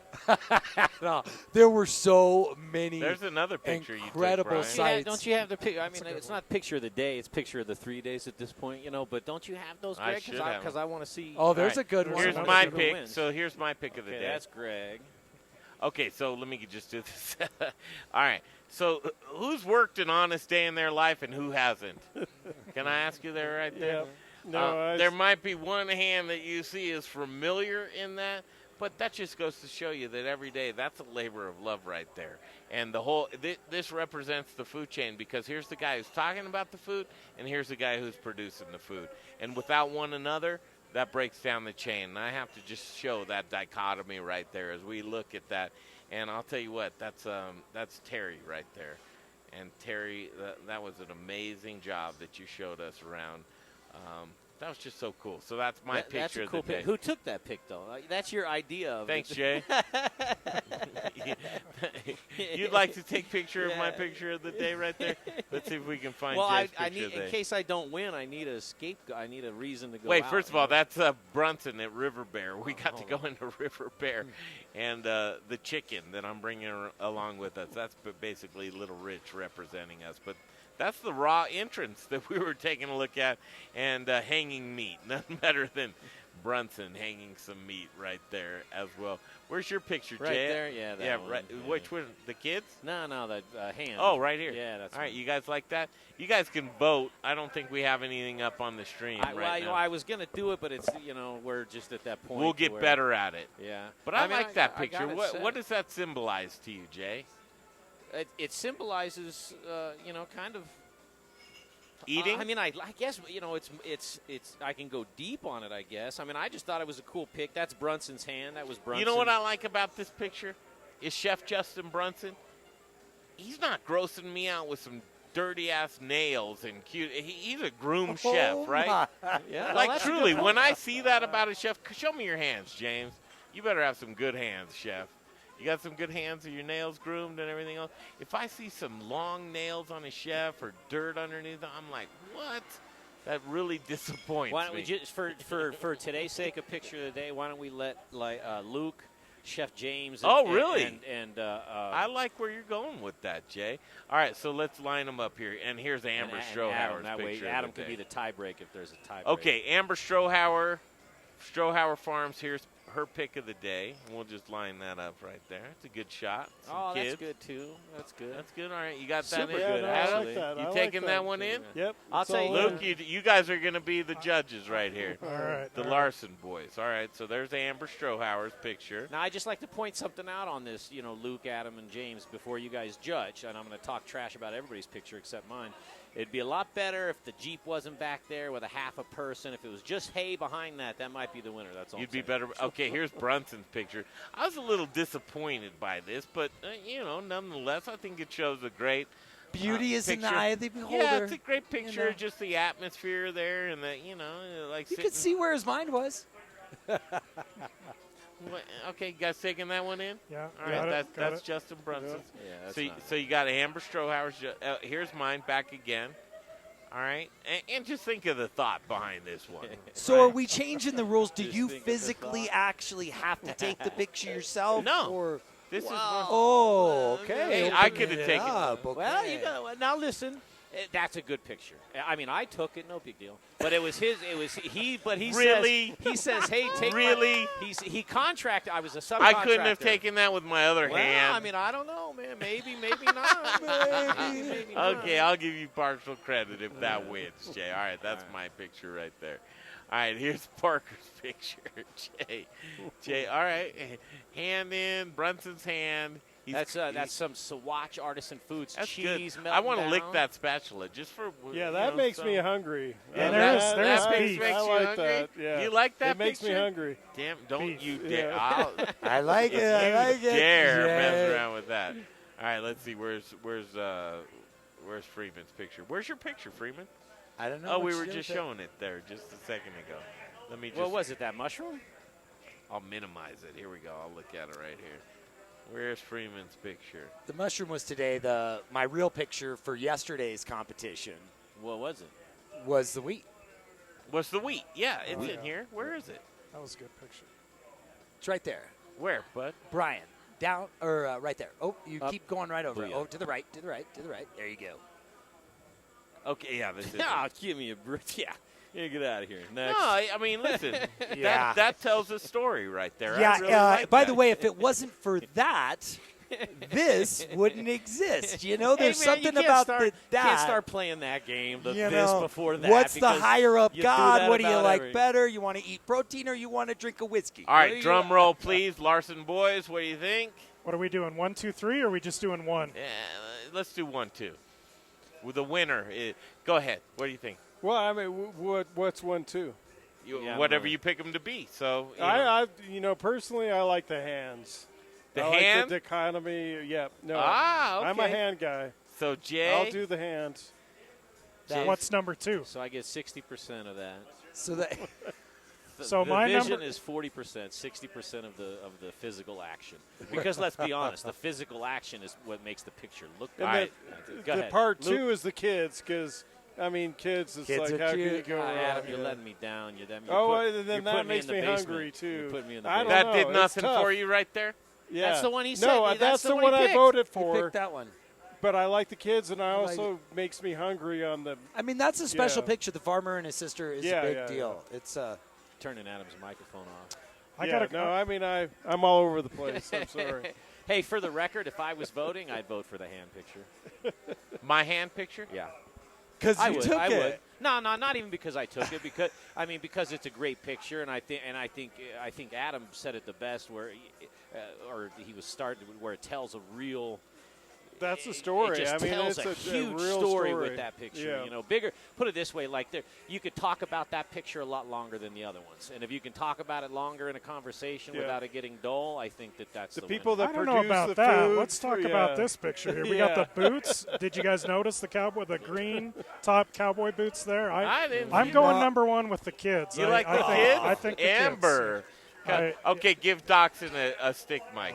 Speaker 4: know, there were so many.
Speaker 1: There's another picture
Speaker 4: incredible
Speaker 1: you took,
Speaker 4: sights.
Speaker 12: Don't you have the picture? I mean, it's not picture of the day; it's picture of the 3 days at this point, But don't you have those, Greg? Because I want to see.
Speaker 4: Oh, there's a good one.
Speaker 1: Here's my pick. So here's my pick of the day.
Speaker 12: That's Greg.
Speaker 1: Okay, so let me just do this. All right. So who's worked an honest day in their life and who hasn't? Can I ask you there right there?
Speaker 18: Yeah. No,
Speaker 1: there might be one hand that you see is familiar in that, but that just goes to show you that every day that's a labor of love right there. And the whole this represents the food chain because here's the guy who's talking about the food and here's the guy who's producing the food. And without one another, that breaks down the chain. And I have to just show that dichotomy right there as we look at that. And I'll tell you what, that's Terry right there. And Terry, that was an amazing job that you showed us around. That was just so cool. So that's my picture
Speaker 12: that's a cool
Speaker 1: of the day.
Speaker 12: Who took that pic, though? That's your idea of
Speaker 1: Thanks,
Speaker 12: it.
Speaker 1: Jay. You'd like to take picture of my picture of the day right there? Let's see if we can find Jay's picture
Speaker 12: I need,
Speaker 1: of the day.
Speaker 12: in case I don't win, I need a scapegoat. I need a reason to go
Speaker 1: Wait,
Speaker 12: out,
Speaker 1: first of all, that's Brunson at River Bear. We got to go into River Bear. And the chicken that I'm bringing along with us, that's basically Little Rich representing us. But that's the raw entrance that we were taking a look at, and hanging meat. Nothing better than Brunson hanging some meat right there as well. Where's your picture,
Speaker 12: right
Speaker 1: Jay?
Speaker 12: There, yeah, that one.
Speaker 1: Right.
Speaker 12: Yeah.
Speaker 1: Which one? The kids?
Speaker 12: No, the hand.
Speaker 1: Oh, right here.
Speaker 12: Yeah, that's
Speaker 1: all right. You guys like that? You guys can vote. I don't think we have anything up on the stream right now.
Speaker 12: I was gonna do it, but it's we're just at that point.
Speaker 1: We'll get better at it.
Speaker 12: Yeah,
Speaker 1: but I like that picture. What does that symbolize to you, Jay?
Speaker 12: It symbolizes, kind of
Speaker 1: eating.
Speaker 12: I mean, I guess it's. I can go deep on it. I guess. I mean, I just thought it was a cool pic. That's Brunson's hand. That was Brunson.
Speaker 1: You know what I like about this picture is Chef Justin Brunson. He's not grossing me out with some dirty ass nails and cute. He's a groomed chef, right?
Speaker 12: Yeah.
Speaker 1: Like truly, when I see that about a chef, show me your hands, James. You better have some good hands, chef. You got some good hands? Are your nails groomed and everything else? If I see some long nails on a chef or dirt underneath them, I'm like, what? That really disappoints
Speaker 12: Why don't
Speaker 1: me.
Speaker 12: we just, for today's sake, a picture of the day, why don't we let Luke, Chef James,
Speaker 1: really?
Speaker 12: I
Speaker 1: like where you're going with that, Jay. All right, so let's line them up here. And here's Amber Strohauer's picture.
Speaker 12: Adam can be the tiebreak if there's a tiebreak.
Speaker 1: Okay, Amber Strohauer Farms. Here's her pick of the day. We'll just line that up right there. It's a good shot. Some kids.
Speaker 12: That's good too. That's good.
Speaker 1: That's good. All right, you got that
Speaker 12: Super
Speaker 1: in.
Speaker 12: good.
Speaker 18: I like that.
Speaker 1: You taking that one in?
Speaker 18: Yep.
Speaker 12: I'll tell you,
Speaker 1: Luke. You guys are going to be the judges right here.
Speaker 11: All right.
Speaker 1: The Larson boys. All right. So there's Amber Strohauer's picture.
Speaker 12: Now I just like to point something out on this. Luke, Adam, and James before you guys judge, and I'm going to talk trash about everybody's picture except mine. It'd be a lot better if the Jeep wasn't back there with a half a person. If it was just hay behind that, that might be the winner. That's all.
Speaker 1: You'd be better. Okay, here's Brunson's picture. I was a little disappointed by this, but, nonetheless, I think it shows a great
Speaker 4: beauty is in the eye of the beholder.
Speaker 1: Yeah, it's a great picture. Just the atmosphere there and like
Speaker 4: you could see where his mind was.
Speaker 1: Okay, you guys taking that one in?
Speaker 11: Yeah.
Speaker 1: All right, that's Justin Brunson.
Speaker 12: Yeah,
Speaker 1: so you got Amber Strohauer's. Here's mine back again. All right, and just think of the thought behind this one.
Speaker 4: So are we changing the rules? Do you physically actually have to take the picture yourself?
Speaker 1: No.
Speaker 4: Or
Speaker 1: this is one.
Speaker 4: Oh, okay.
Speaker 1: Hey, I could have taken
Speaker 4: it.
Speaker 1: Okay.
Speaker 12: Well, you got now. Listen, that's a good picture. I mean, I took it, no big deal. But it was his. It was he. But he
Speaker 1: really.
Speaker 12: He says, "Hey, take
Speaker 1: really."
Speaker 12: He contracted. I was a subcontractor.
Speaker 1: I couldn't have taken that with my other hand.
Speaker 12: I mean, I don't know, man. Maybe not. maybe not.
Speaker 1: Okay, I'll give you partial credit if that wins, Jay. All right, that's my picture right there. All right, here's Parker's picture, Jay. All right, hand in Brunson's hand.
Speaker 12: That's some Swatch Artisan Foods cheese.
Speaker 1: Good. I want to lick that spatula just for.
Speaker 18: Yeah, that makes me hungry.
Speaker 11: Yeah,
Speaker 1: that makes you
Speaker 18: I like
Speaker 1: hungry.
Speaker 18: that. Yeah.
Speaker 1: You like that?
Speaker 18: It makes
Speaker 1: picture?
Speaker 18: me hungry.
Speaker 1: Damn! Don't
Speaker 18: Beef.
Speaker 1: you dare!
Speaker 18: Yeah.
Speaker 4: I like it. I like it.
Speaker 1: Dare mess around with that? All right, let's see. Where's Freeman's picture? Where's your picture, Freeman?
Speaker 4: I don't know.
Speaker 1: Oh, we were just showing it there just a second ago. Let me just.
Speaker 12: What was it? That mushroom?
Speaker 1: I'll minimize it. Here we go. I'll look at it right here. Where's Freeman's picture?
Speaker 4: The mushroom was today. My real picture for yesterday's competition.
Speaker 12: What was it?
Speaker 4: Was the wheat.
Speaker 1: Was the wheat? Yeah, it's in here. Where is it?
Speaker 11: That was a good picture.
Speaker 4: It's right there.
Speaker 1: Where, bud?
Speaker 4: Brian, down or right there. Oh, you keep going right over.
Speaker 12: Booyah.
Speaker 4: Oh, to the right, to the right, to the right. There you go.
Speaker 1: Okay, yeah, this is.
Speaker 12: Ah, give me a break. Yeah. Yeah, get out of here. Next.
Speaker 1: No, I mean, listen.
Speaker 4: Yeah.
Speaker 1: that tells a story right there.
Speaker 4: Yeah.
Speaker 1: I really like
Speaker 4: by
Speaker 1: that.
Speaker 4: the way, if it wasn't for that, this wouldn't exist. You know, there's
Speaker 12: hey, man,
Speaker 4: something
Speaker 12: you can't
Speaker 4: about
Speaker 12: start,
Speaker 4: that.
Speaker 12: Can't start playing that game. Before that.
Speaker 4: What's the higher up
Speaker 12: you
Speaker 4: God? What do you
Speaker 12: about
Speaker 4: like
Speaker 12: every-
Speaker 4: better? You want to eat protein or you want to drink a whiskey?
Speaker 1: All right, drum roll, please. Larson boys, what do you think?
Speaker 11: What are we doing? 1, 2, 3, or are we just doing one?
Speaker 1: Yeah, let's do 1, 2. With the winner, go ahead. What do you think?
Speaker 18: Well, I mean, what's 1, 2?
Speaker 1: Whatever you pick them to be. So
Speaker 18: personally, I like the hands.
Speaker 1: The
Speaker 18: I
Speaker 1: hand?
Speaker 18: like the dichotomy. Yeah, no.
Speaker 1: Okay.
Speaker 18: I'm a hand guy.
Speaker 1: So Jay,
Speaker 18: I'll do the hands.
Speaker 11: What's number 2?
Speaker 12: So I get 60% of that.
Speaker 4: So that.
Speaker 11: So
Speaker 12: the
Speaker 11: my
Speaker 12: vision
Speaker 11: number
Speaker 12: is 40%, 60% of the physical action. Because let's be honest, the physical action is what makes the picture look good.
Speaker 18: And
Speaker 12: Go
Speaker 18: the
Speaker 12: ahead.
Speaker 18: part
Speaker 12: Luke.
Speaker 18: 2 is the kids, because kids. It's
Speaker 4: Kids
Speaker 18: like
Speaker 4: are
Speaker 18: how
Speaker 4: cute.
Speaker 18: can you go wrong?
Speaker 12: Adam, you're
Speaker 18: Yeah.
Speaker 12: letting me down.
Speaker 18: Then
Speaker 12: you're
Speaker 18: that
Speaker 12: putting
Speaker 18: makes
Speaker 12: me, in
Speaker 18: me
Speaker 12: the basement.
Speaker 18: hungry too.
Speaker 12: You're putting me in the
Speaker 18: I
Speaker 12: basement.
Speaker 18: don't
Speaker 1: that
Speaker 18: know.
Speaker 1: did
Speaker 18: It's
Speaker 1: nothing
Speaker 18: tough.
Speaker 1: for you right there?
Speaker 18: Yeah.
Speaker 12: That's the one he said.
Speaker 18: No, that's the one I
Speaker 12: picked.
Speaker 18: voted
Speaker 4: You
Speaker 18: for.
Speaker 4: picked that one.
Speaker 18: But I like the kids, and I
Speaker 4: like
Speaker 18: also makes me hungry on the.
Speaker 4: I mean, that's a special
Speaker 18: Yeah.
Speaker 4: picture. The farmer and his sister is a big deal.
Speaker 18: Yeah.
Speaker 4: It's
Speaker 12: Turning Adam's microphone off.
Speaker 18: I'm all over the place. I'm sorry.
Speaker 12: Hey, for the record, if I was voting, I'd vote for the hand picture.
Speaker 1: My hand picture?
Speaker 12: Yeah.
Speaker 4: because
Speaker 12: I
Speaker 4: you
Speaker 12: would.
Speaker 4: took
Speaker 12: I
Speaker 4: it.
Speaker 12: would. No, not even because I took it. Because it's a great picture, and I think Adam said it the best, where he was starting where it tells a real.
Speaker 18: That's the story.
Speaker 12: It just tells
Speaker 18: it's
Speaker 12: a huge
Speaker 18: real
Speaker 12: story with that picture.
Speaker 18: Yeah.
Speaker 12: Bigger. Put it this way: you could talk about that picture a lot longer than the other ones, and if you can talk about it longer in a conversation without it getting dull, I think that's the
Speaker 18: people
Speaker 12: winner.
Speaker 18: that
Speaker 11: I don't know
Speaker 18: produce
Speaker 11: about
Speaker 18: the
Speaker 11: that.
Speaker 18: food.
Speaker 11: Let's talk about this picture here. We got the boots. Did you guys notice the green top cowboy boots there?
Speaker 1: I didn't.
Speaker 11: I'm going number 1 with the kids.
Speaker 1: You like the kids?
Speaker 11: I think the
Speaker 1: Amber.
Speaker 11: kids.
Speaker 1: Okay, give Doxson a stick mic.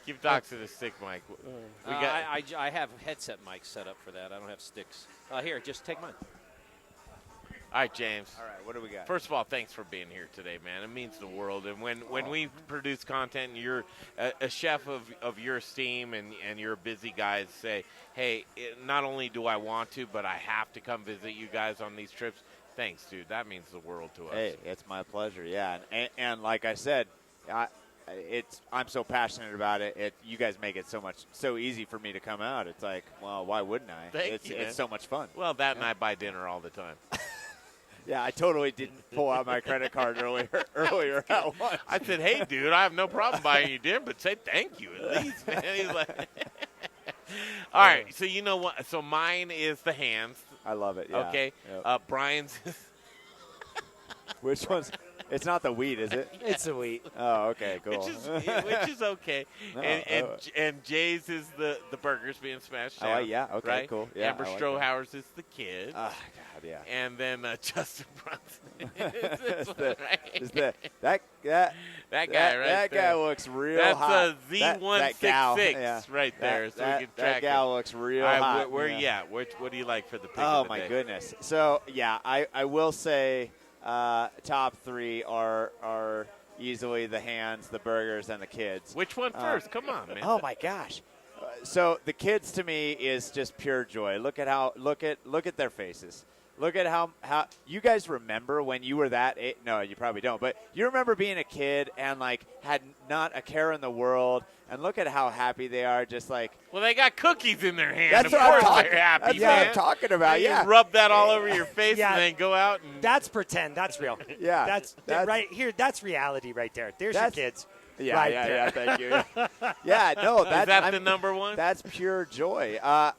Speaker 1: Give Doxson a stick mic.
Speaker 12: I have headset mics set up for that. I don't have sticks. Here, just take mine.
Speaker 1: All right, James.
Speaker 3: All right, what do we got?
Speaker 1: First of all, thanks for being here today, man. It means the world. And when we produce content and you're a chef of your esteem and you're a busy guy, say, hey, not only do I want to, but I have to come visit you guys on these trips. Thanks, dude. That means the world to us.
Speaker 3: Hey, it's my pleasure. Yeah, and like I said, I'm so passionate about it. You guys make it so easy for me to come out. It's like, well, why wouldn't I?
Speaker 1: Thank you, man.
Speaker 3: It's so much fun.
Speaker 1: Well, that and I buy dinner all the time.
Speaker 3: Yeah, I totally didn't pull out my credit card earlier at once.
Speaker 1: I said, hey, dude, I have no problem buying you dinner, but say thank you at least, man. He's like, All right, so you know what? So mine is the hands.
Speaker 3: I love it. Yeah.
Speaker 1: Okay.
Speaker 3: Yep.
Speaker 1: Brian's.
Speaker 3: Which one's? It's not the wheat, is it?
Speaker 4: It's a wheat.
Speaker 3: Oh, okay, cool.
Speaker 1: Which is okay.
Speaker 3: No,
Speaker 1: and Jay's is the burgers being smashed
Speaker 3: Oh,
Speaker 1: down.
Speaker 3: yeah, okay,
Speaker 1: right?
Speaker 3: cool. Yeah,
Speaker 1: Amber
Speaker 3: I like
Speaker 1: Strohauer's is the kid.
Speaker 3: Oh, God, yeah.
Speaker 1: And then Justin Brunson
Speaker 3: is that guy
Speaker 1: right
Speaker 3: That
Speaker 1: there.
Speaker 3: guy looks real
Speaker 1: That's
Speaker 3: hot.
Speaker 1: That's Z166
Speaker 3: yeah.
Speaker 1: right there, so we can track
Speaker 3: that gal
Speaker 1: it.
Speaker 3: looks real
Speaker 1: All right,
Speaker 3: hot.
Speaker 1: Where you at? What do you like for the pick
Speaker 3: Oh,
Speaker 1: of the
Speaker 3: my
Speaker 1: day?
Speaker 3: goodness. So, yeah, I will say top three are easily the hands, the burgers, and the kids.
Speaker 1: Which one first? Come on, man.
Speaker 3: Oh, my gosh. So the kids to me is just pure joy. Look at their faces. Look at how you guys remember when you were that age. No, you probably don't. But you remember being a kid and like had not a care in the world. And look at how happy they are. Just like,
Speaker 1: well, they got cookies in their hand.
Speaker 3: That's
Speaker 1: of
Speaker 3: what I'm
Speaker 1: course
Speaker 3: talking-
Speaker 1: they're happy,
Speaker 3: that's
Speaker 1: man.
Speaker 3: what I'm talking about,
Speaker 1: You
Speaker 3: yeah.
Speaker 1: rub that all over your face
Speaker 4: Yeah.
Speaker 1: and then go out and
Speaker 4: That's pretend. That's real.
Speaker 3: Yeah.
Speaker 4: That's right here. That's reality right there. There's your kids.
Speaker 3: Yeah,
Speaker 4: right
Speaker 3: yeah,
Speaker 4: there.
Speaker 3: yeah. Thank you. Yeah, no,
Speaker 1: Is that the number one?
Speaker 3: That's pure joy. I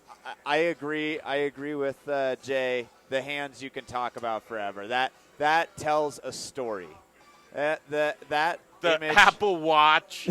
Speaker 3: agree. I agree with Jay. The hands you can talk about forever. That tells a story. The image.
Speaker 1: Apple Watch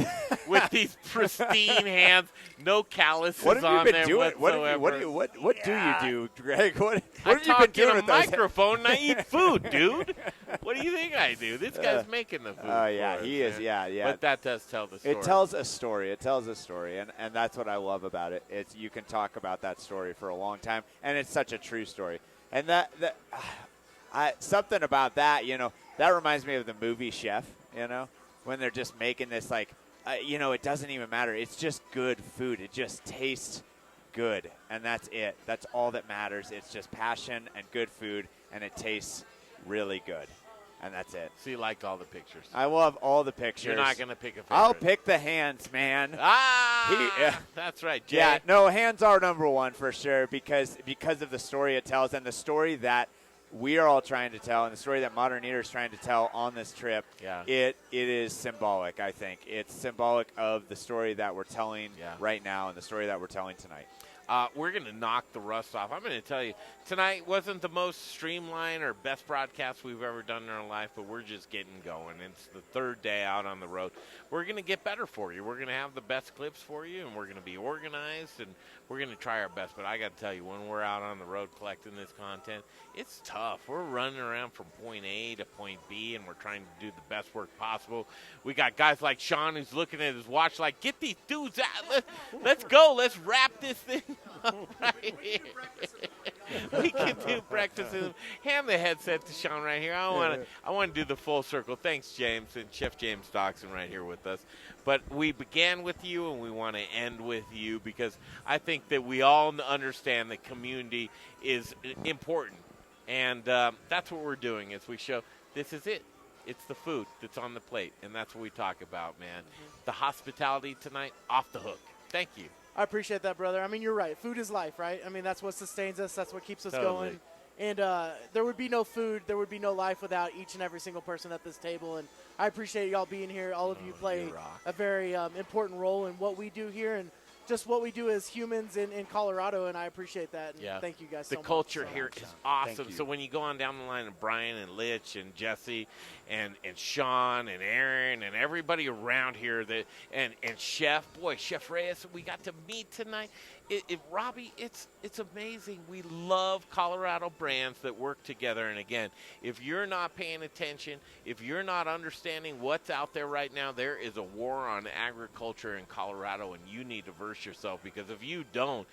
Speaker 1: with these pristine hands, no calluses
Speaker 3: What have
Speaker 1: on
Speaker 3: you
Speaker 1: there
Speaker 3: been doing?
Speaker 1: whatsoever.
Speaker 3: What do you do, Greg? What
Speaker 1: I
Speaker 3: have you
Speaker 1: talk
Speaker 3: been doing
Speaker 1: in a
Speaker 3: with those?
Speaker 1: microphone and I eat food, dude. What do you think I do? This guy's making the food.
Speaker 3: Oh yeah,
Speaker 1: for us,
Speaker 3: he is.
Speaker 1: man.
Speaker 3: Yeah, yeah.
Speaker 1: But that does tell the story.
Speaker 3: It tells a story. It tells a story, and that's what I love about it. It's you can talk about that story for a long time, and it's such a true story. And something about that, that reminds me of the movie Chef. When they're just making this like, it doesn't even matter. It's just good food. It just tastes good, and that's it. That's all that matters. It's just passion and good food, and it tastes really good, and that's it.
Speaker 1: So you liked all the pictures.
Speaker 3: I love all the pictures.
Speaker 1: You're not going to pick a favorite.
Speaker 3: I'll pick the hands, man.
Speaker 1: That's right, Jay.
Speaker 3: Yeah, no, hands are number one for sure because of the story it tells and the story that we are all trying to tell and the story that Modern Eater is trying to tell on this trip.
Speaker 1: Yeah.
Speaker 3: It is symbolic, I think. It's symbolic of the story that we're telling right now and the story that we're telling tonight.
Speaker 1: We're going to knock the rust off. I'm going to tell you, tonight wasn't the most streamlined or best broadcast we've ever done in our life, but we're just getting going. It's the third day out on the road. We're going to get better for you. We're going to have the best clips for you, and we're going to be organized, and we're going to try our best. But I got to tell you, when we're out on the road collecting this content, it's tough. We're running around from point A to point B, and we're trying to do the best work possible. We got guys like Sean who's looking at his watch like, get these dudes out. Let's go. Let's wrap this thing up right here. We can do breakfast. Hand the headset to Sean right here. I want to do the full circle. Thanks, James, and Chef James Doxson right here with us. But we began with you, and we want to end with you because I think that we all understand that community is important. And that's what we're doing is we show this is it. It's the food that's on the plate, and that's what we talk about, man. The hospitality tonight, off the hook. Thank you.
Speaker 2: I appreciate that, brother. I mean, you're right. Food is life, right? I mean, that's what sustains us. That's what keeps us
Speaker 1: Totally.
Speaker 2: going. And there would be no food, there would be no life without each and every single person at this table. And I appreciate y'all being here. All of you play a very important role in what we do here and just what we do as humans in Colorado. And I appreciate that. And thank you guys so much.
Speaker 1: The culture
Speaker 2: so
Speaker 1: here
Speaker 2: much.
Speaker 1: is awesome. So when you go on down the line of Brian and Litch and Jesse and Sean and Aaron and everybody around here and Chef Reyes, we got to meet tonight. Robbie, it's amazing. We love Colorado brands that work together. And again, if you're not paying attention, if you're not understanding what's out there right now, there is a war on agriculture in Colorado, and you need to verse yourself because if you don't,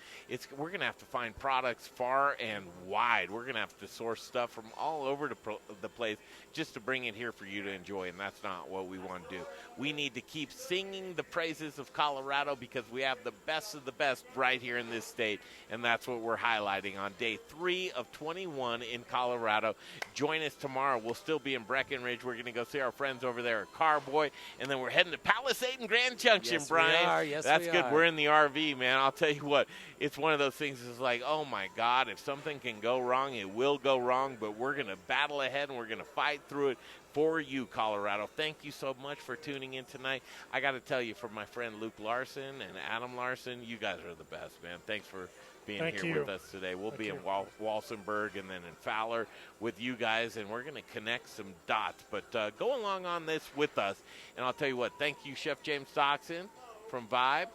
Speaker 1: we're going to have to find products far and wide. We're going to have to source stuff from all over the place just to bring it here for you to enjoy, and that's not what we want to do. We need to keep singing the praises of Colorado because we have the best of the best right here in this state, and that's what we're highlighting on day 3 of 21 in Colorado. Join us tomorrow. We'll still be in Breckenridge. We're going to go see our friends over there at Carboy, and then we're heading to Palisade and Grand Junction,
Speaker 4: Yes,
Speaker 1: Brian.
Speaker 4: we are. Yes,
Speaker 1: that's
Speaker 4: we
Speaker 1: good.
Speaker 4: are.
Speaker 1: We're in the RV, man, I'll tell you what, it's one of those things that's like, oh, my God, if something can go wrong, it will go wrong, but we're going to battle ahead and we're going to fight through it for you, Colorado. Thank you so much for tuning in tonight. I got to tell you, for my friend Luke Larson and Adam Larson, you guys are the best, man. Thanks for being here with us today. We'll be in Walsenburg and then in Fowler with you guys, and we're going to connect some dots. But go along on this with us, and I'll tell you what, thank you, Chef James Stockton from Vibe,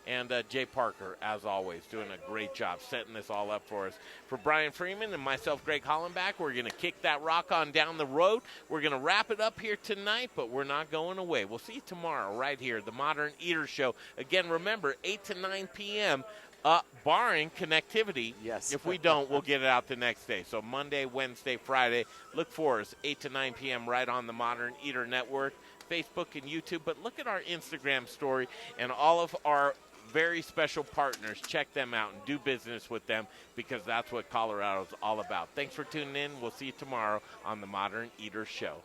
Speaker 1: and Jay Parker, as always, doing a great job setting this all up for us. For Brian Freeman and myself, Greg Hollenbach, we're going to kick that rock on down the road. We're going to wrap it up here tonight, but we're not going away. We'll see you tomorrow right here, the Modern Eater Show. Again, remember, 8 to 9 p.m., barring connectivity.
Speaker 4: Yes.
Speaker 1: If we don't, we'll get it out the next day. So Monday, Wednesday, Friday, look for us, 8 to 9 p.m. right on the Modern Eater Network, Facebook and YouTube. But look at our Instagram story and all of our very special partners. Check them out and do business with them, because that's what Colorado's all about. Thanks for tuning in. We'll see you tomorrow on the Modern Eater Show.